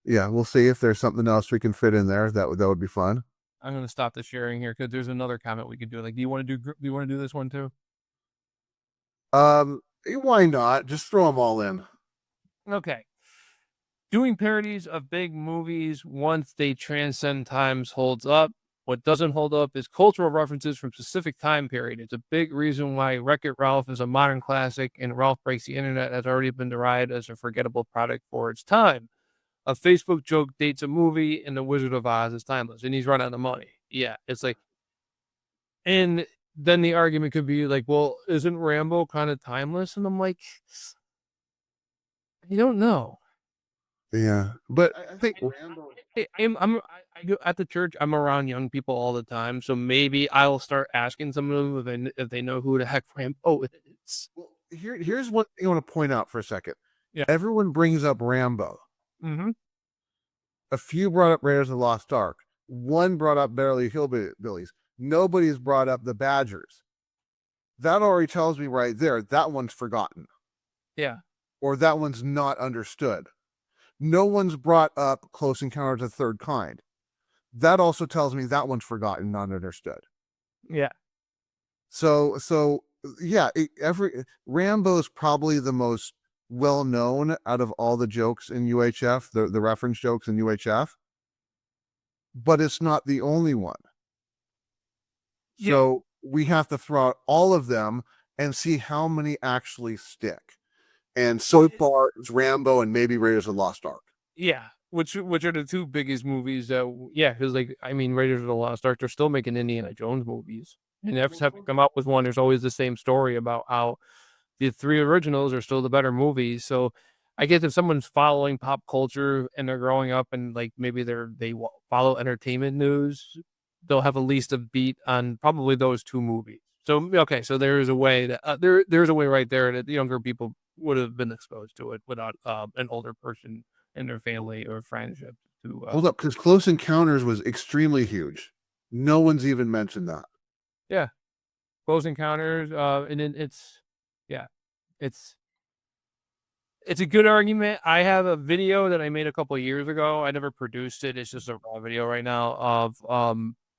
Yeah, we'll see if there's something else we can fit in there. That would be fun. I'm gonna stop the sharing here because there's another comment we could do. Like, do you want to do this one too? Why not? Just throw them all in. Okay. Doing parodies of big movies once they transcend times holds up. What doesn't hold up is cultural references from specific time period. It's a big reason why Wreck-It Ralph is a modern classic and Ralph Breaks the Internet has already been derided as a forgettable product for its time. A Facebook joke dates a movie and The Wizard of Oz is timeless, and he's run out of money. Yeah, it's like, and then the argument could be like, well, isn't Rambo kind of timeless? And I'm like, I don't know. Yeah, but I think Rambo. I go at the church. I'm around young people all the time, so maybe I'll start asking some of them if they know who the heck Rambo is. Well, here's what I want to point out for a second. Yeah. Everyone brings up Rambo. Mm-hmm. A few brought up Raiders of the Lost Ark. One brought up Beverly Hillbillies. Nobody's brought up the Badgers. That already tells me right there that one's forgotten. Yeah. Or that one's not understood. No one's brought up Close Encounters of the Third Kind. That also tells me that one's forgotten, not understood. Yeah. So yeah, Rambo's probably the most well known out of all the jokes in UHF, the reference jokes in UHF, but it's not the only one. Yeah. So we have to throw out all of them and see how many actually stick. And so far, it's Rambo and maybe Raiders of the Lost Ark. Yeah, which are the two biggest movies that, yeah, because like, I mean, Raiders of the Lost Ark, they're still making Indiana Jones movies. And every time they come out with one, there's always the same story about how the three originals are still the better movies. So I guess if someone's following pop culture and they're growing up and like maybe they follow entertainment news, they'll have at least a beat on probably those two movies. So, okay, so there's a way that there's a way right there that the younger people would have been exposed to it without an older person in their family or friendship to Hold up, because Close Encounters was extremely huge. No one's even mentioned that. Yeah, Close Encounters, and then it's a good argument. I have a video that I made a couple of years ago. I never produced it. It's just a raw video right now of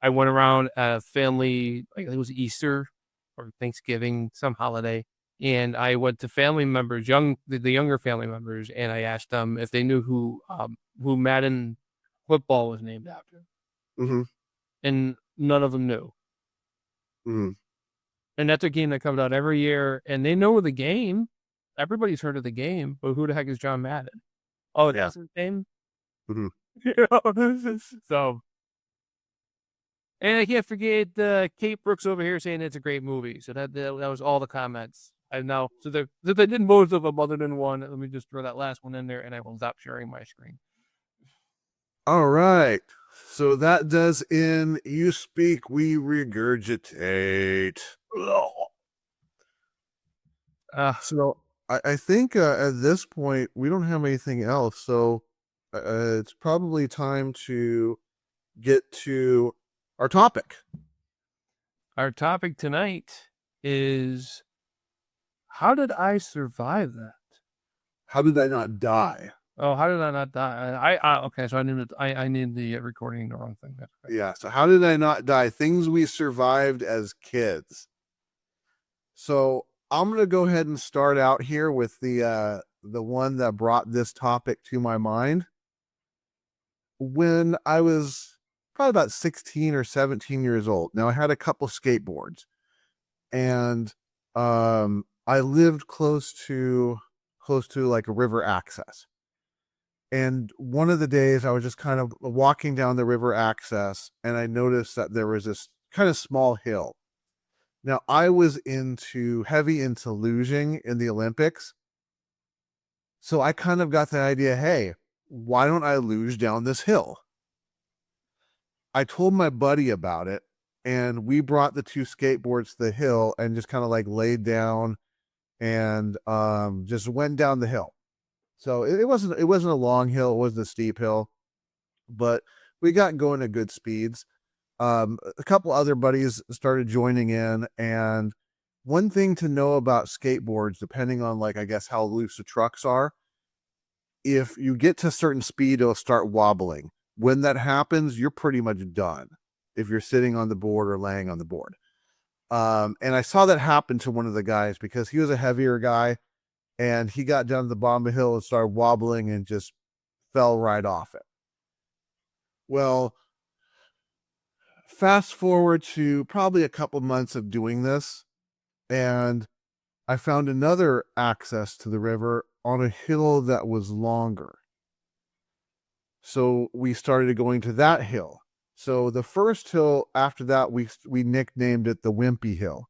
I went around a family, like it was Easter or Thanksgiving, some holiday. And I went to family members, the younger family members, and I asked them if they knew who Madden football was named after. Mm-hmm. And none of them knew. Mm-hmm. And that's a game that comes out every year, and they know the game. Everybody's heard of the game, but who the heck is John Madden? Oh, that's his name? Mm-hmm. So, and I can't forget Kate Brooks over here saying it's a great movie. So that was all the comments. I know. So they did most of them other than one. Let me just throw that last one in there, and I will stop sharing my screen. All right. So that does in You Speak, We Regurgitate. So I think at this point, we don't have anything else. So it's probably time to get to our topic. Our topic tonight is, how did I survive that? How did I not die? Oh, how did I not die? Okay, so I need the recording the wrong thing. That's okay. Yeah. So how did I not die? Things we survived as kids. So I'm gonna go ahead and start out here with the one that brought this topic to my mind. When I was probably about 16 or 17 years old. Now I had a couple skateboards, and I lived close to like a river access. And one of the days I was just kind of walking down the river access, and I noticed that there was this kind of small hill. Now I was heavy into luging in the Olympics. So I kind of got the idea, hey, why don't I luge down this hill? I told my buddy about it, and we brought the two skateboards to the hill and just kind of like laid down and just went down the hill. So it wasn't a long hill, it wasn't a steep hill, but we got going at good speeds. A couple other buddies started joining in, and one thing to know about skateboards, depending on like I guess how loose the trucks are, if you get to a certain speed, it'll start wobbling. When that happens, you're pretty much done if you're sitting on the board or laying on the board. And I saw that happen to one of the guys because he was a heavier guy, and he got down to the bottom of the hill and started wobbling and just fell right off it. Well, fast forward to probably a couple months of doing this, and I found another access to the river on a hill that was longer. So we started going to that hill. So the first hill after that, we nicknamed it the Wimpy Hill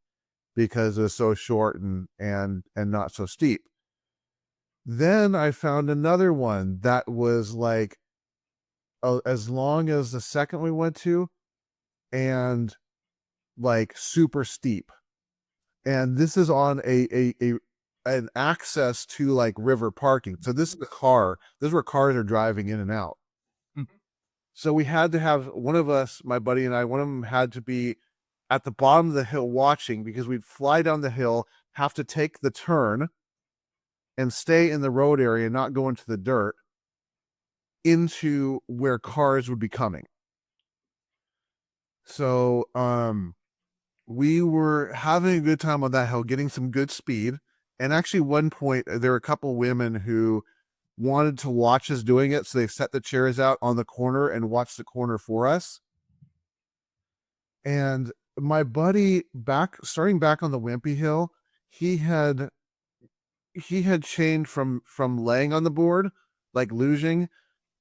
because it was so short and not so steep. Then I found another one that was like as long as the second we went to, and like super steep. And this is on an access to like river parking. So this is where cars are driving in and out. So we had to have one of us, my buddy and I, one of them had to be at the bottom of the hill watching, because we'd fly down the hill, have to take the turn and stay in the road area, not go into the dirt, into where cars would be coming. So we were having a good time on that hill, getting some good speed. And actually, one point, there were a couple women who wanted to watch us doing it, so they set the chairs out on the corner and watched the corner for us. And my buddy, starting back on the Wimpy Hill, he had changed from laying on the board, like luging,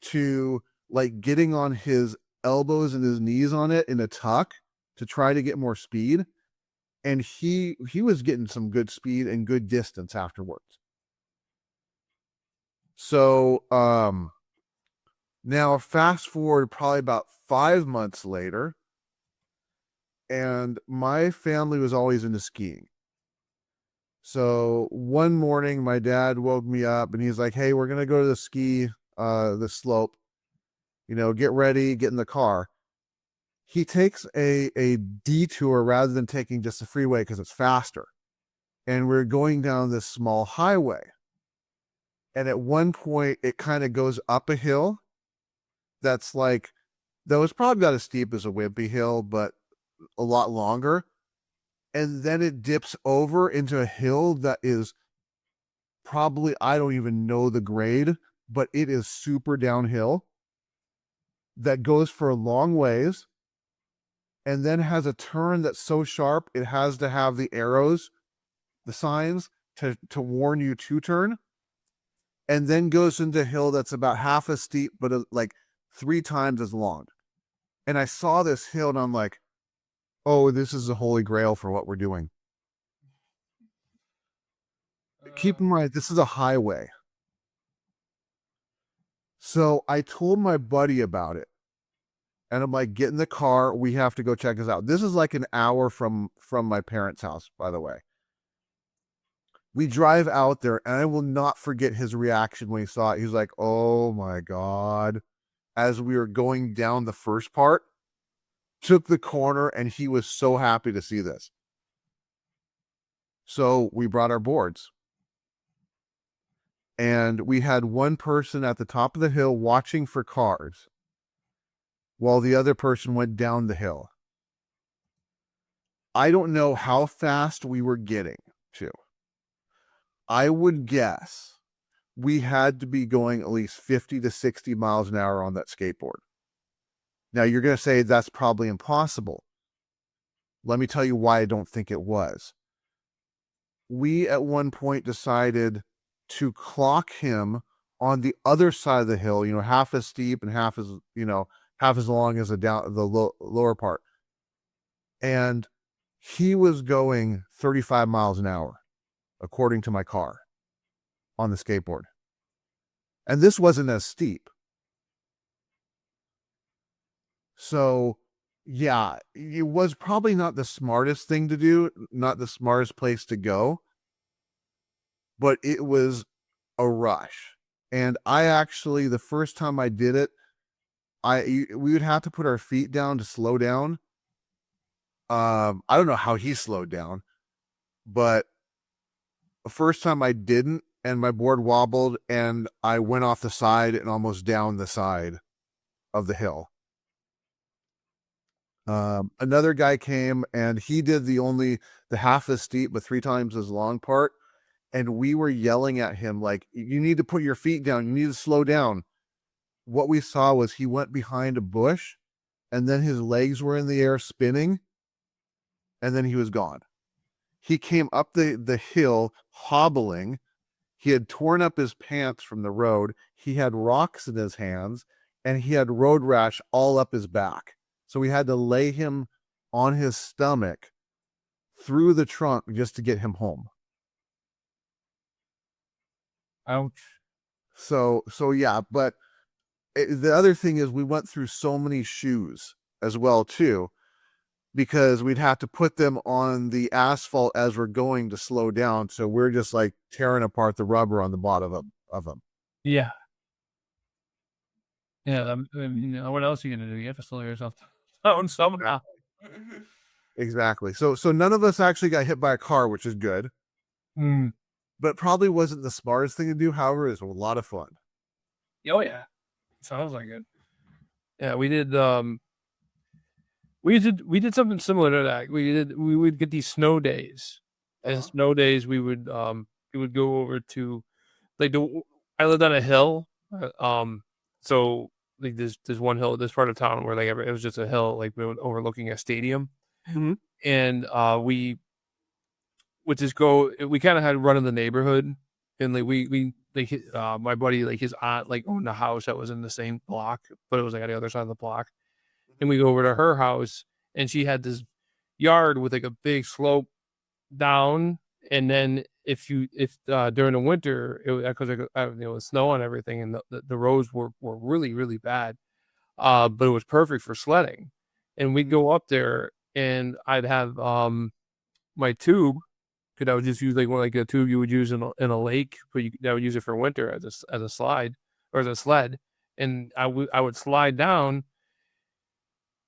to like getting on his elbows and his knees on it in a tuck to try to get more speed. And he was getting some good speed and good distance afterwards. So now fast forward probably about 5 months later, and my family was always into skiing. So one morning my dad woke me up and he's like, hey, we're gonna go to the slope, get ready, get in the car. He takes a detour rather than taking just a freeway because it's faster. And we're going down this small highway. And at one point, it kind of goes up a hill that was probably about as steep as a Wimpy Hill, but a lot longer. And then it dips over into a hill that is probably, I don't even know the grade, but it is super downhill, that goes for a long ways, and then has a turn that's so sharp it has to have the arrows, the signs to warn you to turn, and then goes into a hill that's about half as steep but like 3 times as long. And I saw this hill and I'm like, oh, this is the holy grail for what we're doing. Keep in mind, this is a highway. So I told my buddy about it. And I'm like, get in the car. We have to go check this out. This is like an hour from my parents' house, by the way. We drive out there, and I will not forget his reaction when he saw it. He was like, oh my God. As we were going down the first part, took the corner, and he was so happy to see this. So we brought our boards. and we had one person at the top of the hill watching for cars while the other person went down the hill. I don't know how fast we were getting to. I would guess we had to be going at least 50 to 60 miles an hour on that skateboard. Now, you're going to say that's probably impossible. Let me tell you why I don't think it was. We at one point decided to clock him on the other side of the hill, half as steep and half as long as the lower part. And he was going 35 miles an hour, according to my car, on the skateboard. And this wasn't as steep. So, yeah, it was probably not the smartest thing to do, not the smartest place to go, but it was a rush. And the first time I did it, we would have to put our feet down to slow down. I don't know how he slowed down, but the first time I didn't, and my board wobbled, and I went off the side and almost down the side of the hill. Another guy came, and he did the half as steep but 3 times as long part, and we were yelling at him like, you need to put your feet down, you need to slow down. What we saw was he went behind a bush, and then his legs were in the air spinning, and then he was gone. He came up the hill hobbling. He had torn up his pants from the road. He had rocks in his hands, and he had road rash all up his back. So we had to lay him on his stomach through the trunk just to get him home. Ouch. So yeah, but the other thing is we went through so many shoes as well too, because we'd have to put them on the asphalt as we're going to slow down. So we're just like tearing apart the rubber on the bottom of them. Yeah. Yeah. What else are you going to do? You have to slow yourself down somehow. Exactly. So none of us actually got hit by a car, which is good. But probably wasn't the smartest thing to do. However, it was a lot of fun. Oh yeah. Sounds like it. Yeah, we did something similar to that. We would get these snow days. And snow days we would go over to I lived on a hill. So like there's one hill, this part of town where like it was just a hill like overlooking a stadium. Mm-hmm. And we would just go, we kind of had run in the neighborhood, and like my buddy, like his aunt like owned a house that was in the same block, but it was like on the other side of the block. And we go over to her house, and she had this yard with like a big slope down. And then if during the winter, because it was snow and everything, and the roads were really, really bad, but it was perfect for sledding. And we'd go up there, and I'd have my tube, because I would just use like a tube you would use in a lake, but I would use it for winter as a slide or as a sled, and I would slide down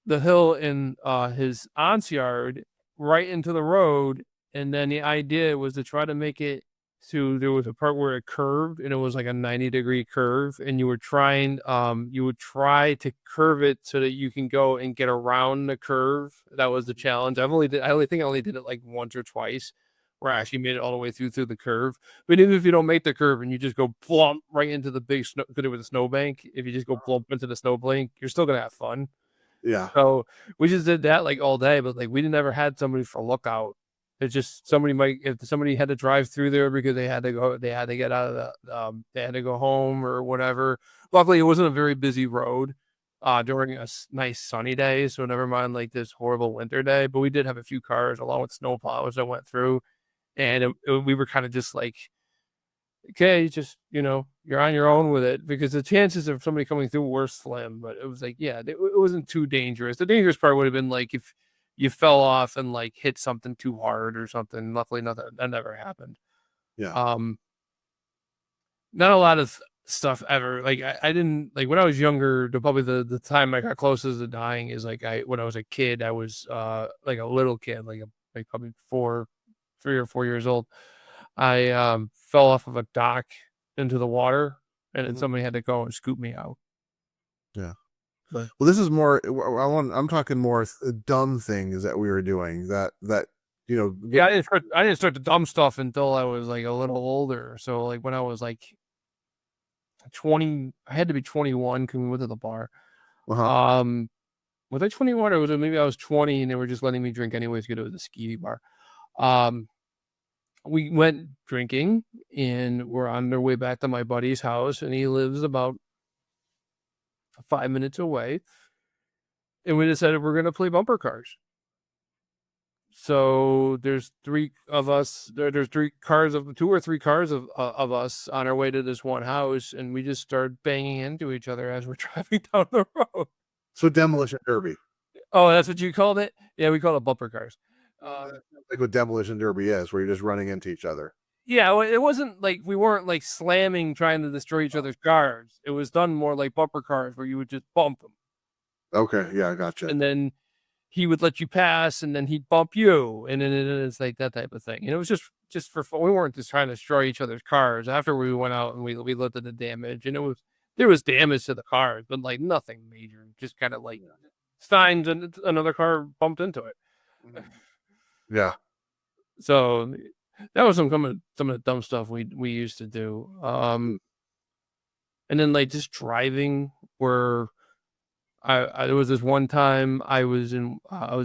the hill in his aunt's yard right into the road. And then the idea was to try to make it to, there was a part where it curved, and it was like a 90-degree curve, and you would try to curve it so that you can go and get around the curve. That was the challenge. I only think I only did it like once or twice, where I actually made it all the way through the curve. But even if you don't make the curve and you just go plump right into the big snow, because it was a snowbank, if you just go plump into the snowbank, you're still gonna have fun. Yeah. So we just did that like all day, but like we never had somebody for lookout. It's just if somebody had to drive through there because they had to get out of they had to go home or whatever. Luckily, it wasn't a very busy road during a nice sunny day, so never mind like this horrible winter day. But we did have a few cars along with snowplows that went through, and we were kind of just like, okay, just you're on your own with it, because the chances of somebody coming through were slim. But it was like, yeah, it wasn't too dangerous. The dangerous part would have been like if you fell off and like hit something too hard or something. Luckily, nothing that never happened. Yeah. Not a lot of stuff ever. Like I didn't, like when I was younger, probably the time I got closest to dying is like when I was a kid. I was like a little kid, like probably 3 or 4 years old. I fell off of a dock into the water, and then Mhm. somebody had to go and scoop me out. Yeah. But Well, this is more. I'm talking more dumb things that we were doing. yeah, I didn't start the dumb stuff until I was like a little older. So like when I was like 20, I had to be 21 because we went to the bar. Uh-huh. Was I 21 or was it maybe I was 20 and they were just letting me drink anyways because it was a ski bar. Um, we went drinking and we're on our way back to my buddy's house, and he lives about 5 minutes away. And we decided we're gonna play bumper cars. So there's three of us. There's two or three cars of us on our way to this one house, and we just start banging into each other as we're driving down the road. So demolition derby, Oh, that's what you called it? Yeah, we call it bumper cars. like what demolition derby is, where you're just running into each other. Yeah, well, it wasn't like we weren't like slamming trying to destroy each other's cars. It was done more like bumper cars where you would just bump them, Okay, yeah, I gotcha. and then he would let you pass, and then he'd bump you, and then it's like that type of thing. And it was just for fun. We weren't just trying to destroy each other's cars. After we went out and we looked at the damage, and there was damage to the cars, but like nothing major. Just kind of like signs and another car bumped into it. Yeah. So that was some of the dumb stuff we used to do. And then like just driving where there was this one time I was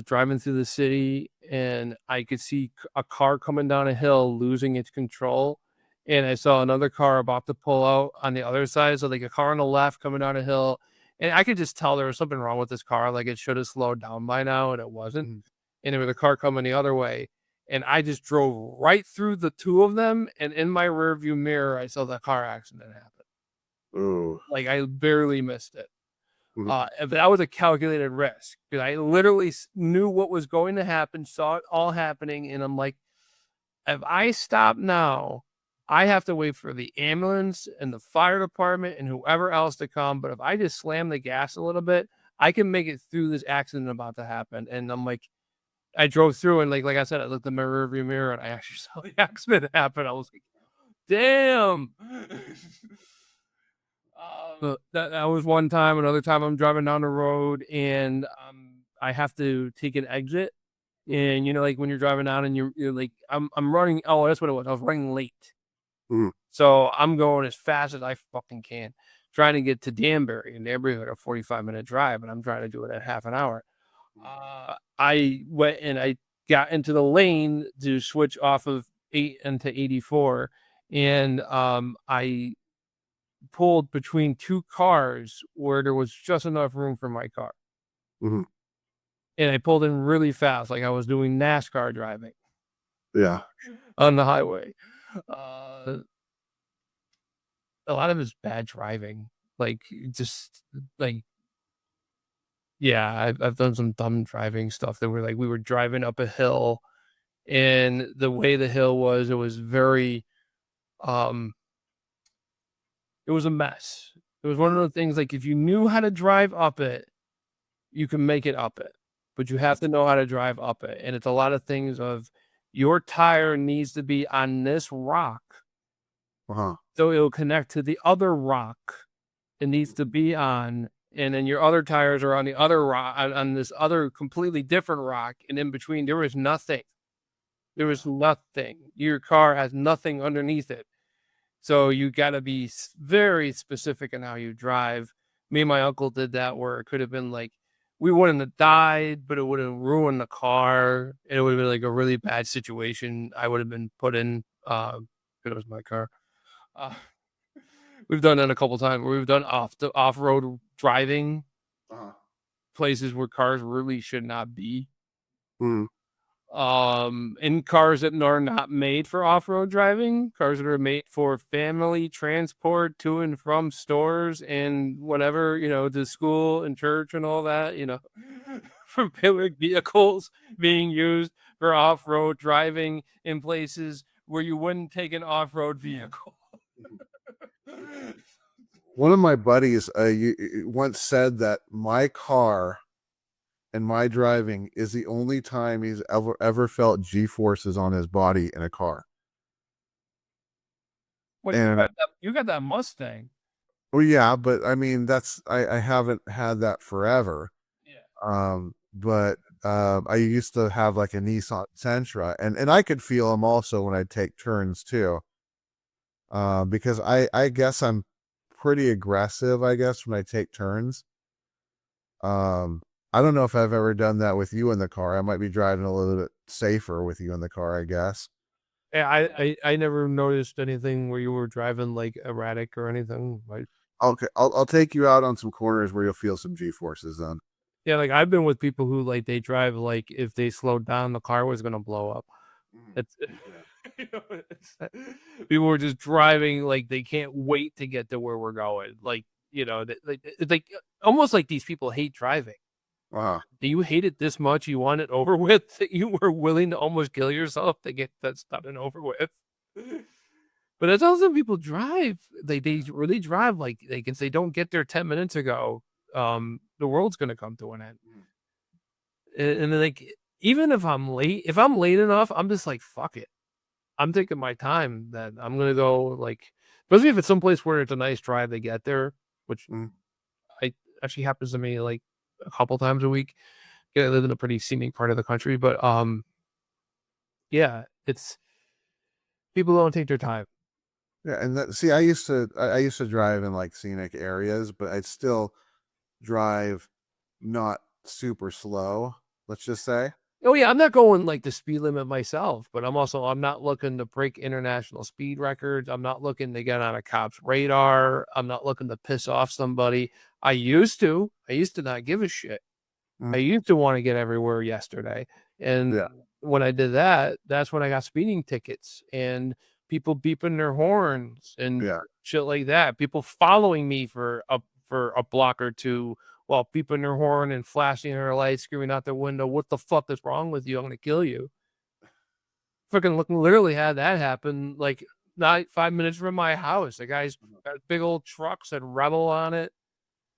driving through the city, and I could see a car coming down a hill losing its control, and I saw another car about to pull out on the other side. So like a car on the left coming down a hill, and I could just tell there was something wrong with this car. Like it should have slowed down by now, and it wasn't. And there was a car coming the other way, and I just drove right through the two of them. And in my rearview mirror, I saw the car accident happen. Ooh. Like I barely missed it. Mhm. That was a calculated risk because I literally knew what was going to happen, saw it all happening, and I'm like, if I stop now, I have to wait for the ambulance and the fire department and whoever else to come. But if I just slam the gas a little bit, I can make it through this accident about to happen. And I'm like, I drove through, and like I said, I looked in my rearview mirror and I actually saw the accident happen. I was like, damn. That was one time. Another time, I'm driving down the road and I have to take an exit. And like when you're driving down and you're like, I'm running. Oh, that's what it was. I was running late, Mhm. so I'm going as fast as I fucking can, trying to get to Danbury. And Danbury had a 45-minute drive, and I'm trying to do it at half an hour. I went and I got into the lane to switch off of 8 into 84, and I pulled between two cars where there was just enough room for my car. Mhm. And I pulled in really fast, like I was doing NASCAR driving Yeah. on the highway. A lot of it's bad driving. Like just like yeah, I've done some dumb driving stuff that we were driving up a hill, and the way the hill was, it was very um it was a mess. It was one of the things like if you knew how to drive up it, you can make it up it, but you have to know how to drive up it. And it's a lot of things of your tire needs to be on this rock Uh-huh. so it'll connect to the other rock it needs to be on. And then your other tires are on the other rock, on this other completely different rock. And in between, there was nothing. There was nothing. Your car has nothing underneath it. So you got to be very specific in how you drive. Me and my uncle did that where it could have been like, we wouldn't have died, but it would have ruined the car. And it would have been like a really bad situation. I would have been put in, it was my car. We've done that a couple times where we've done off-road driving Uh-huh. places where cars really should not be. Mhm. In cars that are not made for off-road driving, cars that are made for family transport to and from stores and whatever, to school and church and all that, for public vehicles being used for off-road driving in places where you wouldn't take an off-road vehicle. One of my buddies once said that my car and my driving is the only time he's ever felt G-forces on his body in a car. Well, And you got that Mustang. well, yeah, but I mean, I haven't had that forever. Yeah. But I used to have like a Nissan Sentra, and I could feel them also when I take turns too. Because I guess I'm pretty aggressive, I guess, when I take turns. Um, I don't know if I've ever done that with you in the car. I might be driving a little bit safer with you in the car, I guess. Yeah, I never noticed anything where you were driving like erratic or anything. Like, Okay, I'll take you out on some corners where you'll feel some G forces then. yeah, like I've been with people who like they drive like if they slowed down, the car was gonna blow up. It's you know, people were just driving like they can't wait to get to where we're going. Like, like it's like almost like these people hate driving. Wow. Do you hate it this much? You want it over with that you were willing to almost kill yourself to get that done and over with. But that's how some people drive. They really drive like they can say don't get there 10 minutes ago. The world's gonna come to an end. And then like even if I'm late enough, I'm just like, fuck it. I'm taking my time that I'm gonna go like especially if it's someplace where it's a nice drive to get there, which Mm. I actually happens to me like a couple times a week. Yeah, I live in a pretty scenic part of the country, but yeah, it's people don't take their time. Yeah, and see, I used to drive in like scenic areas, but I'd still drive not super slow. Let's just say. Oh yeah, I'm not going like the speed limit myself, but I'm not looking to break international speed records. I'm not looking to get on a cop's radar. I'm not looking to piss off somebody. I used to. I used to not give a shit. Mm. I used to want to get everywhere yesterday. And Yeah, when I did that, that's when I got speeding tickets and people beeping their horns and yeah. shit like that. People following me for a block or two while beeping their horn and flashing their lights, screaming out their window, "What the fuck is wrong with you? I'm gonna kill you." Freaking looking literally had that happen like not 5 minutes from my house. The guy's got a big old truck, said Rebel on it,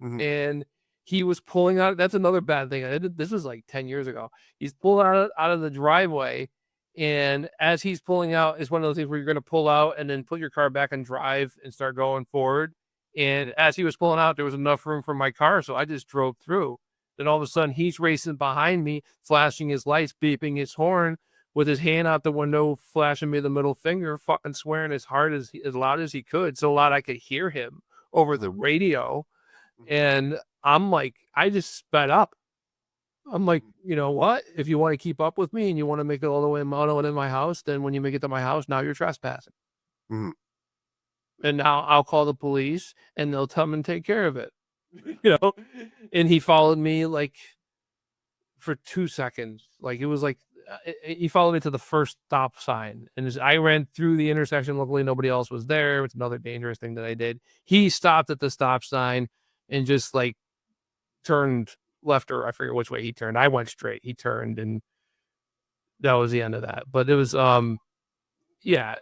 Mhm. and he was pulling out. That's another bad thing. This was like 10 years ago. He's pulling out of the driveway, and as he's pulling out, is one of those things where you're going to pull out and then put your car back and drive and start going forward. And as he was pulling out, there was enough room for my car, so I just drove through. Then all of a sudden, he's racing behind me, flashing his lights, beeping his horn, with his hand out the window, flashing me the middle finger, fucking swearing as hard as loud as he could, so loud I could hear him over the radio. And I'm like, I just sped up. I'm like, you know what? If you want to keep up with me and you want to make it all the way in my house, then when you make it to my house, now you're trespassing. Mhm. And now I'll call the police and they'll come and take care of it. You know? And he followed me like for 2 seconds. Like it was like he followed me to the first stop sign. And as I ran through the intersection, luckily nobody else was there. It's another dangerous thing that I did. He stopped at the stop sign and just like turned left, or I forget which way he turned. I went straight. He turned, and that was the end of that. But it was yeah.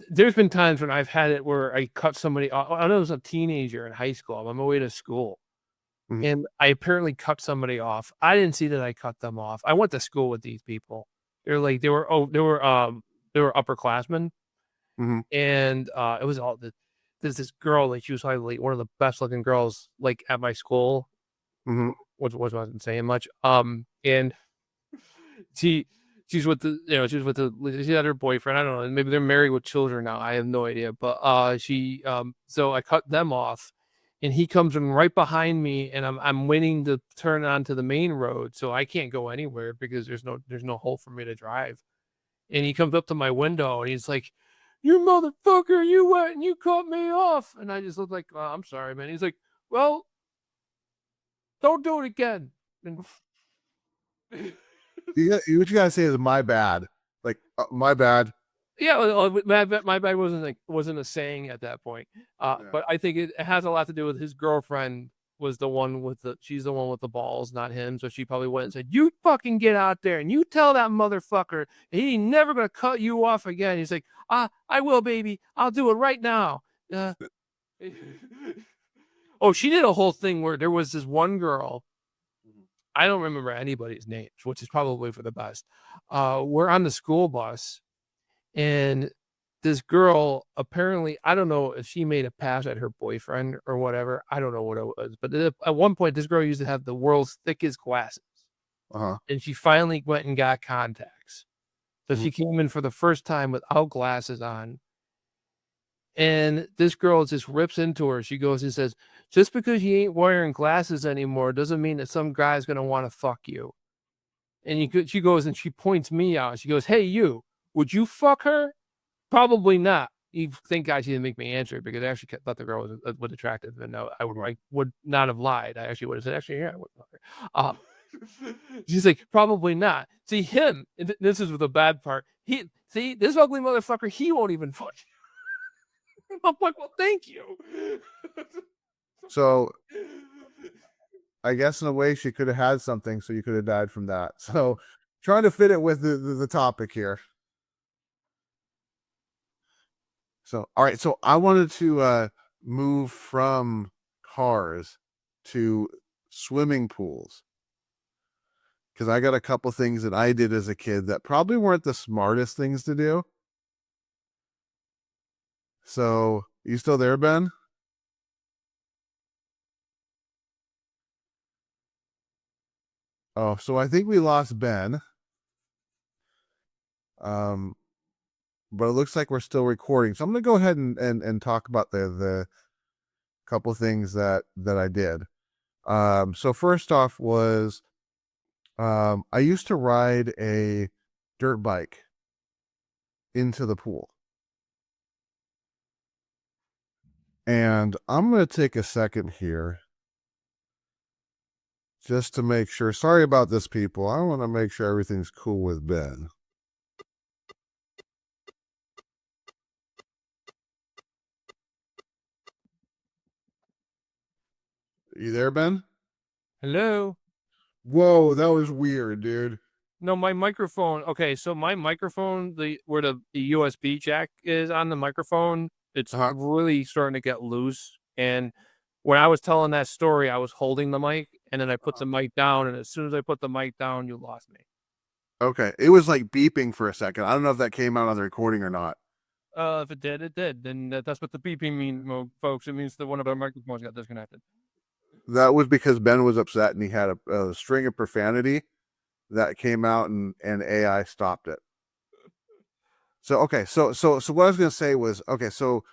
There's been times when I've had it where I cut somebody off. I know I was a teenager in high school. I'm on my way to school. Mhm. And I apparently cut somebody off. I didn't see that I cut them off. I went to school with these people. They're like they were upperclassmen. Mhm. And it was all there's this girl, like she was probably like one of the best looking girls like at my school, Mhm. which wasn't saying much. And she she's with the she had her boyfriend. I don't know. Maybe they're married with children now. I have no idea. But so I cut them off, and he comes in right behind me, and I'm waiting to turn onto the main road, so I can't go anywhere because there's no hole for me to drive. And he comes up to my window and he's like, "You motherfucker, you went and you cut me off." And I just look like, "I'm sorry, man." He's like, "Well, don't do it again." And What you gotta say is my bad. Like my bad. yeah, my bad wasn't a saying at that point. Yeah. But I think it has a lot to do with his girlfriend was the one with she's the one with the balls, not him. So she probably went and said, "You fucking get out there and you tell that motherfucker he ain't never gonna cut you off again." He's like, I will, baby. I'll do it right now." Uh, oh, she did a whole thing where there was this one girl. I don't remember anybody's names, which is probably for the best. We're on the school bus, and this girl, apparently, I don't know if she made a pass at her boyfriend or whatever. I don't know what it was, but at one point, this girl used to have the world's thickest glasses, Uh-huh. and she finally went and got contacts. So she came in for the first time without glasses on, and this girl just rips into her. She goes and says, "Just because you ain't wearing glasses anymore doesn't mean that some guy's gonna want to fuck you." And she goes and she points me out. She goes, "Hey, you, would you fuck her?" Probably not. You thank God she didn't make me answer it because I actually thought the girl was attractive, and I would not have lied. I actually would have said, "Actually, yeah, I would fuck her." She's like, "Probably not." See him. And this is the bad part. This ugly motherfucker. He won't even fuck you. I'm like, well, thank you. So I guess in a way she could have had something, so you could have died from that. So trying to fit it with the topic here. So all right, so I wanted to move from cars to swimming pools because I got a couple things that I did as a kid that probably weren't the smartest things to do. So you still there, Ben? Oh, so I think we lost Ben. Um, but it looks like we're still recording. So I'm gonna go ahead and talk about the couple things that I did. So first off was I used to ride a dirt bike into the pool. And I'm going to take a second here just to make sure. Sorry about this, people. I want to make sure everything's cool with Ben. You there, Ben? Hello. Whoa, that was weird, dude. No, my microphone. Okay, so my microphone, where the USB jack is on the microphone, it's Uh-huh. really starting to get loose. And when I was telling that story, I was holding the mic, and then I put the mic down, and as soon as I put the mic down, you lost me. Okay. It was like beeping for a second. I don't know if that came out on the recording or not. If it did, it did. Then that's what the beeping means, folks. It means that one of our microphones got disconnected. That was because Ben was upset and he had a string of profanity that came out and AI stopped it. So okay, so what I was gonna say was okay, so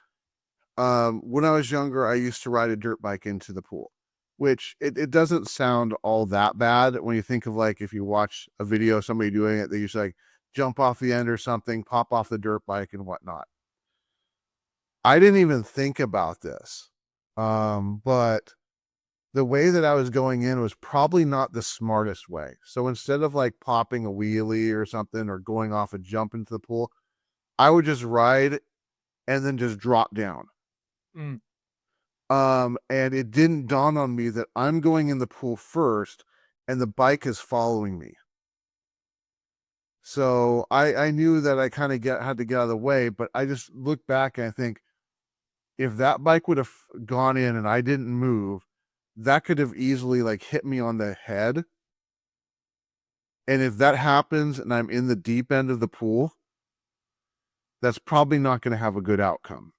when I was younger, I used to ride a dirt bike into the pool, which it doesn't sound all that bad when you think of like if you watch a video of somebody doing it, they used to like jump off the end or something, pop off the dirt bike and whatnot. I didn't even think about this. But the way that I was going in was probably not the smartest way. So instead of like popping a wheelie or something or going off a jump into the pool, I would just ride and then just drop down. Mm. And it didn't dawn on me that I'm going in the pool first and the bike is following me. So I knew that I kind of had to get out of the way, but I just look back and I think if that bike would have gone in and I didn't move, that could have easily like hit me on the head. And if that happens and I'm in the deep end of the pool, that's probably not going to have a good outcome.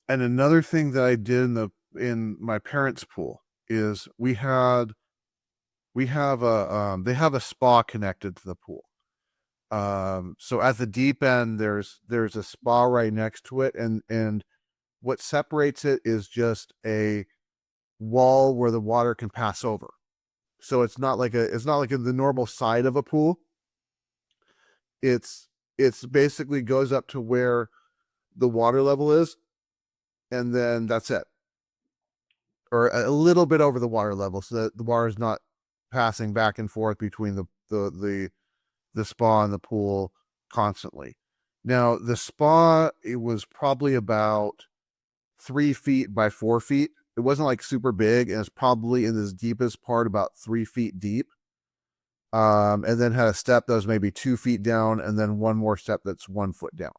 And another thing that I did in my parents' pool is they have a spa connected to the pool. So at the deep end, there's a spa right next to it, and what separates it is just a wall where the water can pass over. So it's not like the normal side of a pool. It's basically goes up to where the water level is, and then that's it. Or a little bit over the water level so that the water is not passing back and forth between the spa and the pool constantly. Now the spa, it was probably about 3 feet by 4 feet. It wasn't like super big, and it's probably in this deepest part about 3 feet deep. And then had a step that was maybe 2 feet down, and then one more step that's 1 foot down.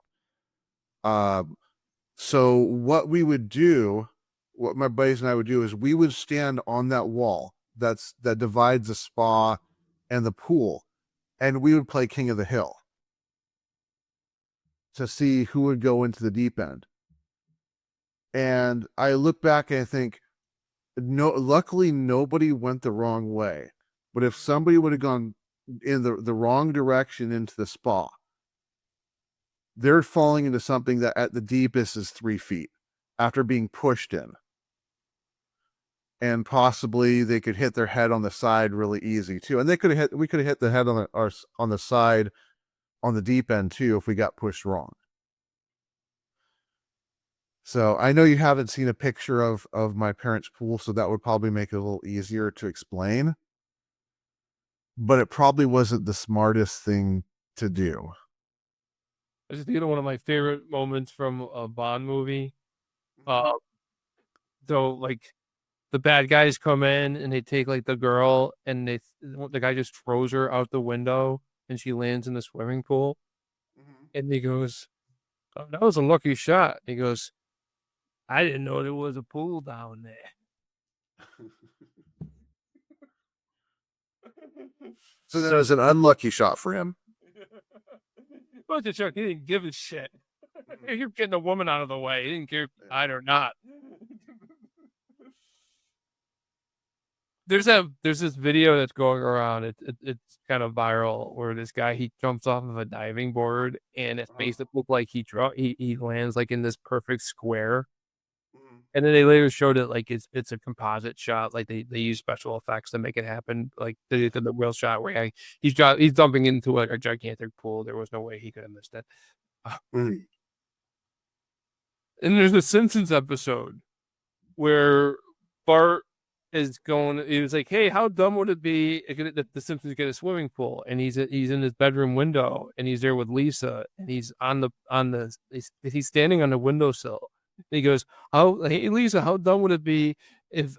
So what my buddies and I would do is we would stand on that wall that divides the spa and the pool, and we would play King of the Hill. to see who would go into the deep end. And I look back and I think, no, luckily nobody went the wrong way. But if somebody would have gone in the wrong direction into the spa, they're falling into something that at the deepest is 3 feet after being pushed in. And possibly they could hit their head on the side really easy too. And we could have hit the head on the side on the deep end too if we got pushed wrong. So I know you haven't seen a picture of my parents' pool, so that would probably make it a little easier to explain. But it probably wasn't the smartest thing to do. I just think of one of my favorite moments from a Bond movie. So like the bad guys come in and they take like the girl and the guy just throws her out the window and she lands in the swimming pool. And he goes, "Oh, that was a lucky shot." He goes, "I didn't know there was a pool down there." So that was an unlucky shot for him. Well, the Chuck, he didn't give a shit. You're getting a woman out of the way. He didn't care if you died or not. There's this video that's going around. It's kind of viral where this guy, he jumps off of a diving board and it makes it look like he lands like in this perfect square. And then they later showed it like it's a composite shot, like they use special effects to make it happen. Like they did the real shot where he's dumping into a gigantic pool. There was no way he could have missed it. And there's a Simpsons episode where Bart is going. He was like, "Hey, how dumb would it be if the Simpsons get a swimming pool?" And he's in his bedroom window and he's there with Lisa and he's he's standing on the windowsill. And he goes, "Hey Lisa, how dumb would it be if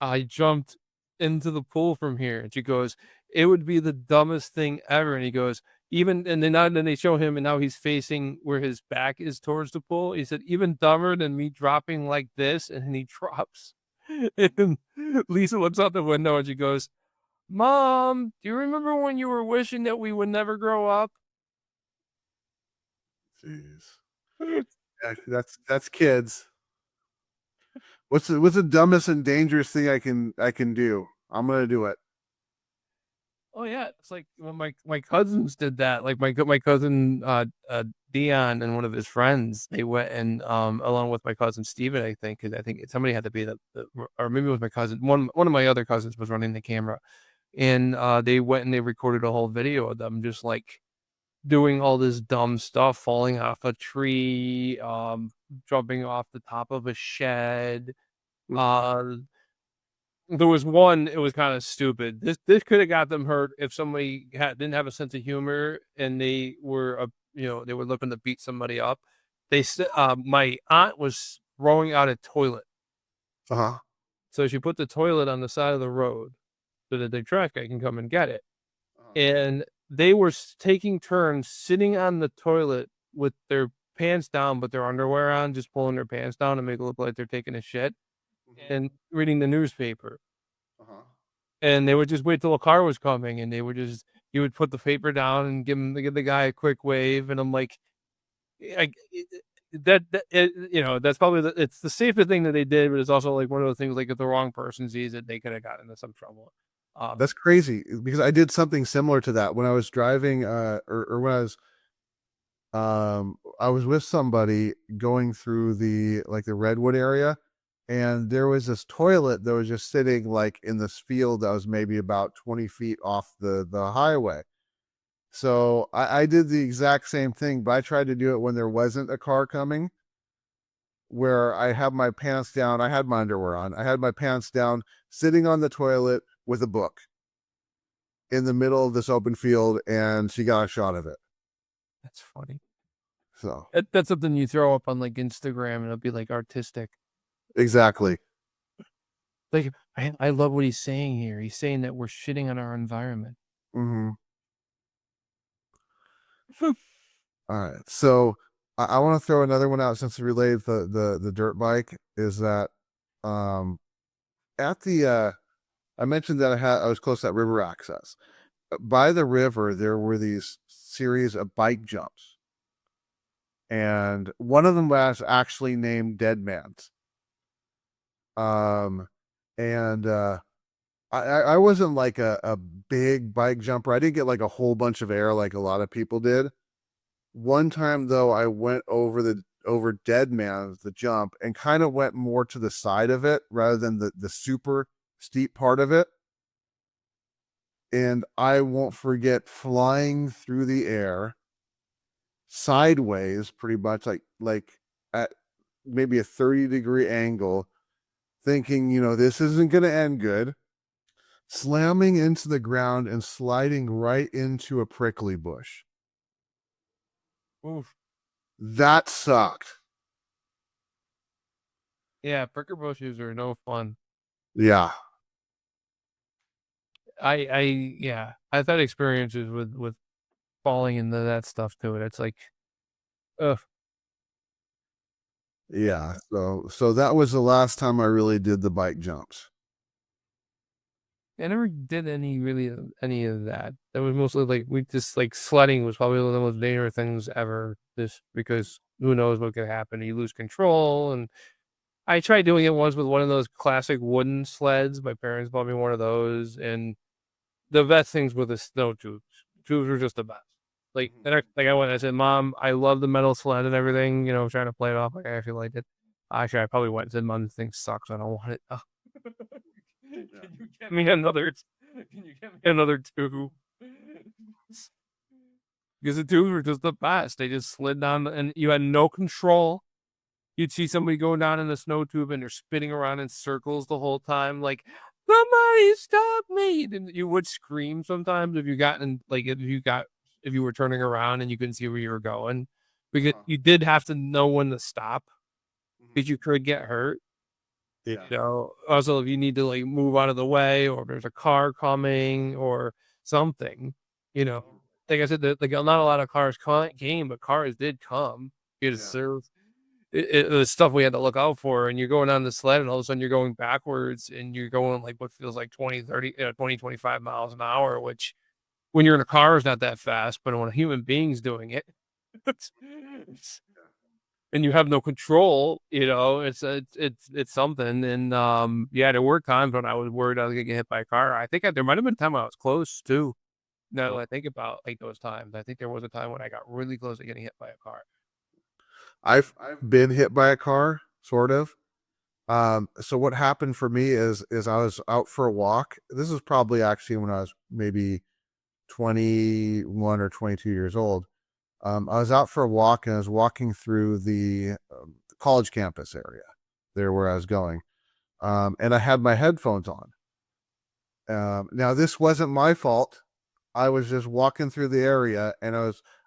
I jumped into the pool from here?" And she goes, "It would be the dumbest thing ever." And he goes, and then they show him and now he's facing where his back is towards the pool. He said, "Even dumber than me dropping like this." And then he drops. And Lisa looks out the window and she goes, "Mom, do you remember when you were wishing that we would never grow up?" Jeez. That's kids. What's the dumbest and dangerous thing I can do? I'm gonna do it. Oh yeah, it's like when my cousins did that. Like my cousin Dion and one of his friends, they went and along with my cousin Steven, I think, because I think somebody had to be or maybe it was my cousin. One of my other cousins was running the camera, and they went and they recorded a whole video of them just like doing all this dumb stuff, falling off a tree, jumping off the top of a shed. There was one, it was kind of stupid. This could have got them hurt if somebody didn't have a sense of humor and they were they were looking to beat somebody up. My aunt was throwing out a toilet. So she put the toilet on the side of the road so that the trash guy can come and get it. And they were taking turns sitting on the toilet with their pants down, but their underwear on, just pulling their pants down to make it look like they're taking a shit and reading the newspaper. And they would just wait till a car was coming and you would put the paper down and give the guy a quick wave. And I'm like, that's probably it's the safest thing that they did, but it's also like one of those things, like if the wrong person sees it, they could have gotten into some trouble. That's crazy because I did something similar to that when I was driving, or when I was with somebody going through the Redwood area, and there was this toilet that was just sitting like in this field that was maybe about 20 feet off the highway. So I did the exact same thing, but I tried to do it when there wasn't a car coming, where I had my pants down. I had my underwear on. I had my pants down, sitting on the toilet with a book in the middle of this open field, and she got a shot of it. That's funny. So that's something you throw up on like Instagram and it'll be like artistic. Exactly. Like, I love what he's saying here. He's saying that we're shitting on our environment. All right. So I want to throw another one out since it related the dirt bike. Is that at the I mentioned that I was close to that river access. By the river, there were these series of bike jumps. and one of them was actually named Dead Man's. And I wasn't like a big bike jumper. I didn't get like a whole bunch of air like a lot of people did. One time though, I went over Dead Man's the jump and kind of went more to the side of it rather than the super steep part of it. And I won't forget flying through the air sideways, pretty much like at maybe a 30-degree angle, thinking, this isn't going to end good, slamming into the ground and sliding right into a prickly bush. Oof. That sucked. Yeah, pricker bushes are no fun. Yeah. I've had experiences with falling into that stuff too. It's like, ugh. Yeah. So that was the last time I really did the bike jumps. I never did any of that. That was mostly like we just like sledding was probably one of the most dangerous things ever. Just because who knows what could happen? You lose control. And I tried doing it once with one of those classic wooden sleds. My parents bought me one of those, and the best things were the snow tubes. Tubes were just the best. Like, I went and I said, Mom, I love the metal sled and everything, trying to play it off like I actually liked it. Actually, I probably went and said, Mom, this thing sucks. I don't want it. Can you get me another? Can you get me another tube? Because the tubes were just the best. They just slid down, and you had no control. You'd see somebody going down in the snow tube, and they're spinning around in circles the whole time, like, somebody stop me! And you would scream sometimes if you were turning around and you couldn't see where you were going, because you did have to know when to stop, because you could get hurt. Yeah. Also, if you need to like move out of the way, or if there's a car coming or something, like I said, like not a lot of cars came, but cars did come. You had to serve the stuff we had to look out for, and you're going on the sled, and all of a sudden you're going backwards, and you're going like what feels like 20, 30, 20, 25 miles an hour, which when you're in a car is not that fast, but when a human being's doing it, and you have no control, it's something. And there were times when I was worried I was gonna get hit by a car. I think there might have been a time I was close too. Now that I think about like those times, I think there was a time when I got really close to getting hit by a car. I've been hit by a car, sort of. So what happened for me is I was out for a walk. This is probably actually when I was maybe 21 or 22 years old. I was out for a walk, and I was walking through the college campus area there where I was going. And I had my headphones on. Now this wasn't my fault. I was just walking through the area, and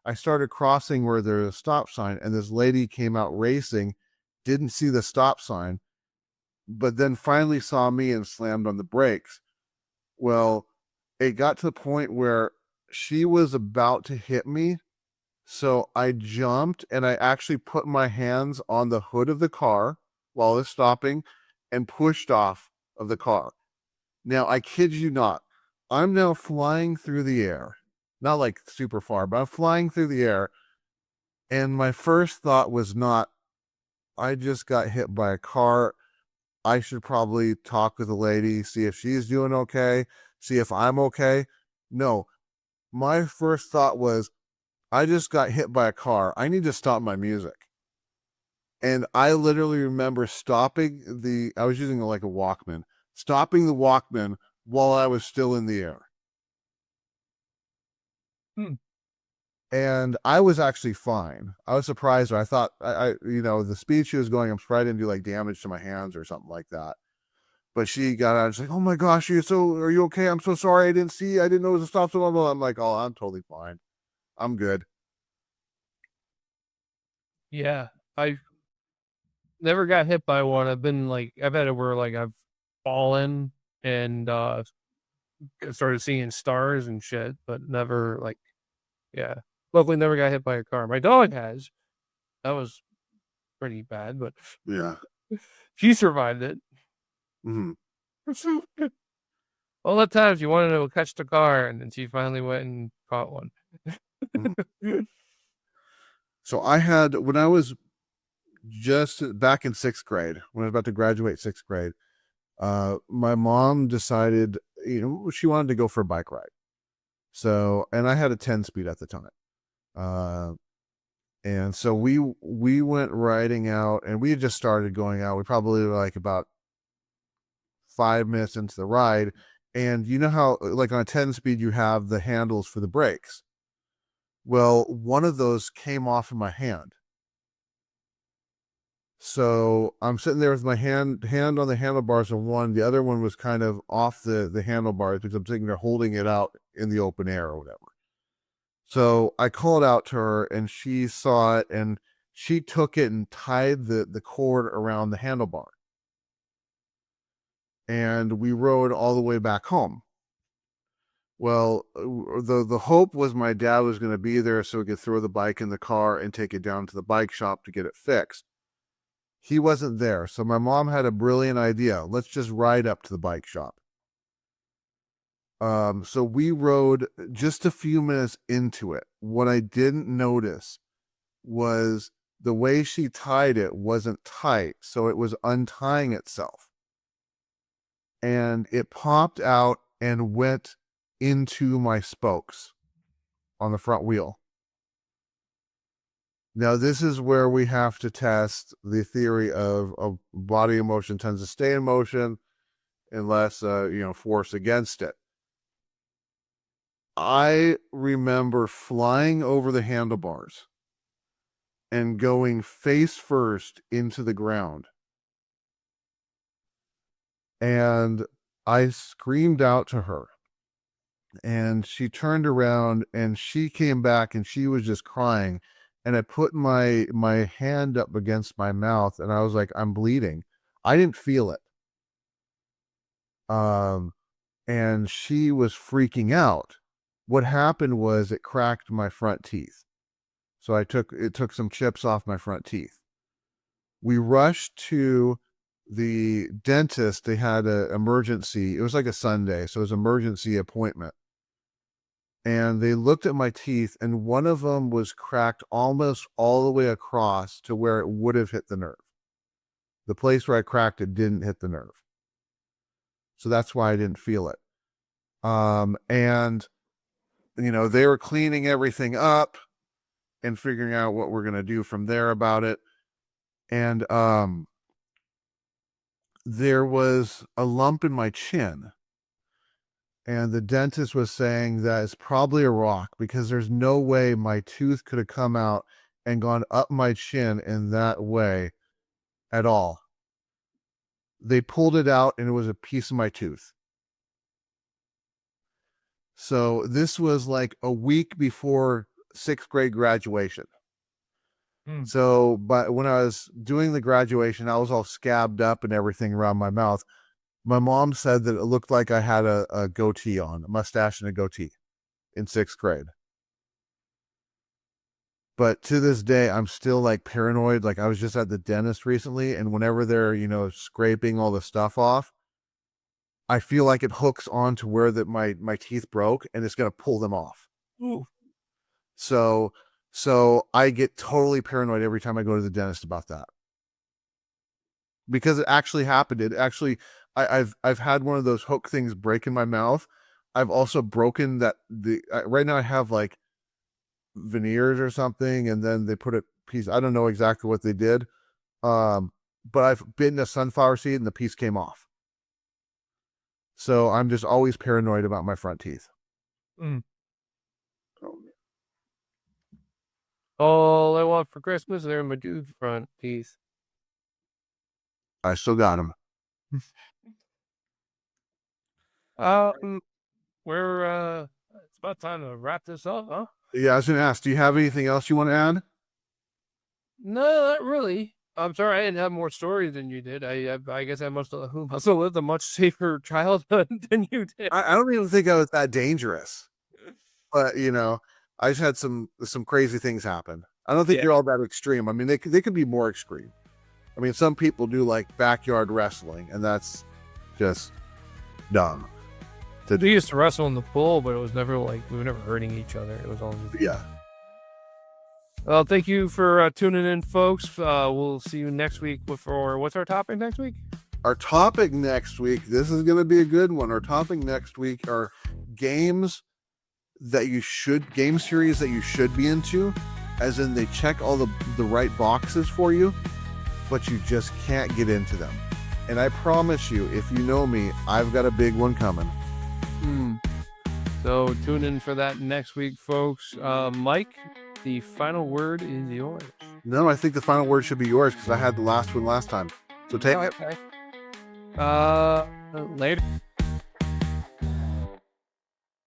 I started crossing where there's a stop sign, and this lady came out racing, didn't see the stop sign, but then finally saw me and slammed on the brakes. Well, it got to the point where she was about to hit me. So I jumped, and I actually put my hands on the hood of the car while I was stopping and pushed off of the car. Now, I kid you not, I'm now flying through the air. Not like super far, but I'm flying through the air. And my first thought was not, I just got hit by a car. I should probably talk with the lady, see if she's doing okay, see if I'm okay. No, my first thought was, I just got hit by a car. I need to stop my music. And I literally remember I was using like a Walkman, stopping the Walkman while I was still in the air. And I was actually fine. I was surprised. I thought, the speed she was going, I'm surprised I didn't do like damage to my hands or something like that. But she got out and she's like, "Oh my gosh, are you okay? I'm so sorry. I didn't know it was a stop sign." I'm like, "Oh, I'm totally fine. I'm good." Yeah, I never got hit by one. I've had it where like I've fallen and started seeing stars and shit, but never luckily never got hit by a car. My dog has. That was pretty bad, but Yeah. she survived it. Mm-hmm. All the times you wanted to catch the car, and then she finally went and caught one. So I had, when I was just back in 6th grade, when I was about to graduate 6th grade, my mom decided, she wanted to go for a bike ride. So, and I had a 10-speed at the time. And so we went riding out, and we had just started going out. We probably were like about 5 minutes into the ride. And you know how, like on a 10-speed, you have the handles for the brakes. Well, one of those came off in my hand. So I'm sitting there with my hand on the handlebars of one. The other one was kind of off the handlebars because I'm sitting there holding it out in the open air or whatever. So I called out to her, and she saw it, and she took it and tied the cord around the handlebar. And we rode all the way back home. Well, the hope was my dad was going to be there so we could throw the bike in the car and take it down to the bike shop to get it fixed. He wasn't there, so my mom had a brilliant idea. Let's just ride up to the bike shop. So we rode just a few minutes into it. What I didn't notice was the way she tied it wasn't tight, so it was untying itself. And it popped out and went into my spokes on the front wheel. Now, this is where we have to test the theory of body in motion tends to stay in motion unless, force against it. I remember flying over the handlebars and going face first into the ground. And I screamed out to her. And she turned around and she came back and she was just crying. And I put my hand up against my mouth and I was like, I'm bleeding. I didn't feel it. And she was freaking out. What happened was it cracked my front teeth. So it took some chips off my front teeth. We rushed to the dentist. They had an emergency. It was like a Sunday, so it was an emergency appointment. And they looked at my teeth, and one of them was cracked almost all the way across to where it would have hit the nerve. The place where I cracked it didn't hit the nerve. So that's why I didn't feel it. And, they were cleaning everything up and figuring out what we're going to do from there about it. And there was a lump in my chin. And the dentist was saying that it's probably a rock because there's no way my tooth could have come out and gone up my chin in that way at all. They pulled it out and it was a piece of my tooth. So this was like a week before 6th grade graduation. So, but when I was doing the graduation, I was all scabbed up and everything around my mouth. My mom said that it looked like I had a goatee on, a mustache and a goatee in 6th grade. But to this day, I'm still like paranoid. Like I was just at the dentist recently, and whenever they're, scraping all the stuff off, I feel like it hooks on to where my teeth broke and it's going to pull them off. Ooh. So I get totally paranoid every time I go to the dentist about that. Because it actually happened. It actually, I've had one of those hook things break in my mouth. I've also broken right now I have like veneers or something, and then they put a piece, I don't know exactly what they did. But I've bitten a sunflower seed and the piece came off. So I'm just always paranoid about my front teeth. All I want for Christmas are my dude front teeth. I still got them. We're it's about time to wrap this up, huh? Yeah, I was going to ask, do you have anything else you want to add? No, not really. I'm sorry I didn't have more stories than you did. I guess I must have also lived a much safer childhood than you did. I don't even think I was that dangerous. But, I just had some crazy things happen. I don't think you're all that extreme. I mean, they could be more extreme. I mean, some people do like backyard wrestling, and that's just dumb. We used to wrestle in the pool, but it was never like we were never hurting each other. It was all Yeah. Well, thank you for tuning in, folks. We'll see you next week for what's our topic next week? Our topic next week, this is going to be a good one. Our topic next week are game series that you should be into, as in they check all the right boxes for you, but you just can't get into them. And I promise you, if you know me, I've got a big one coming. So tune in for that next week, folks. Mike, the final word is yours. No, I think the final word should be yours because I had the last one last time. So take it. Later.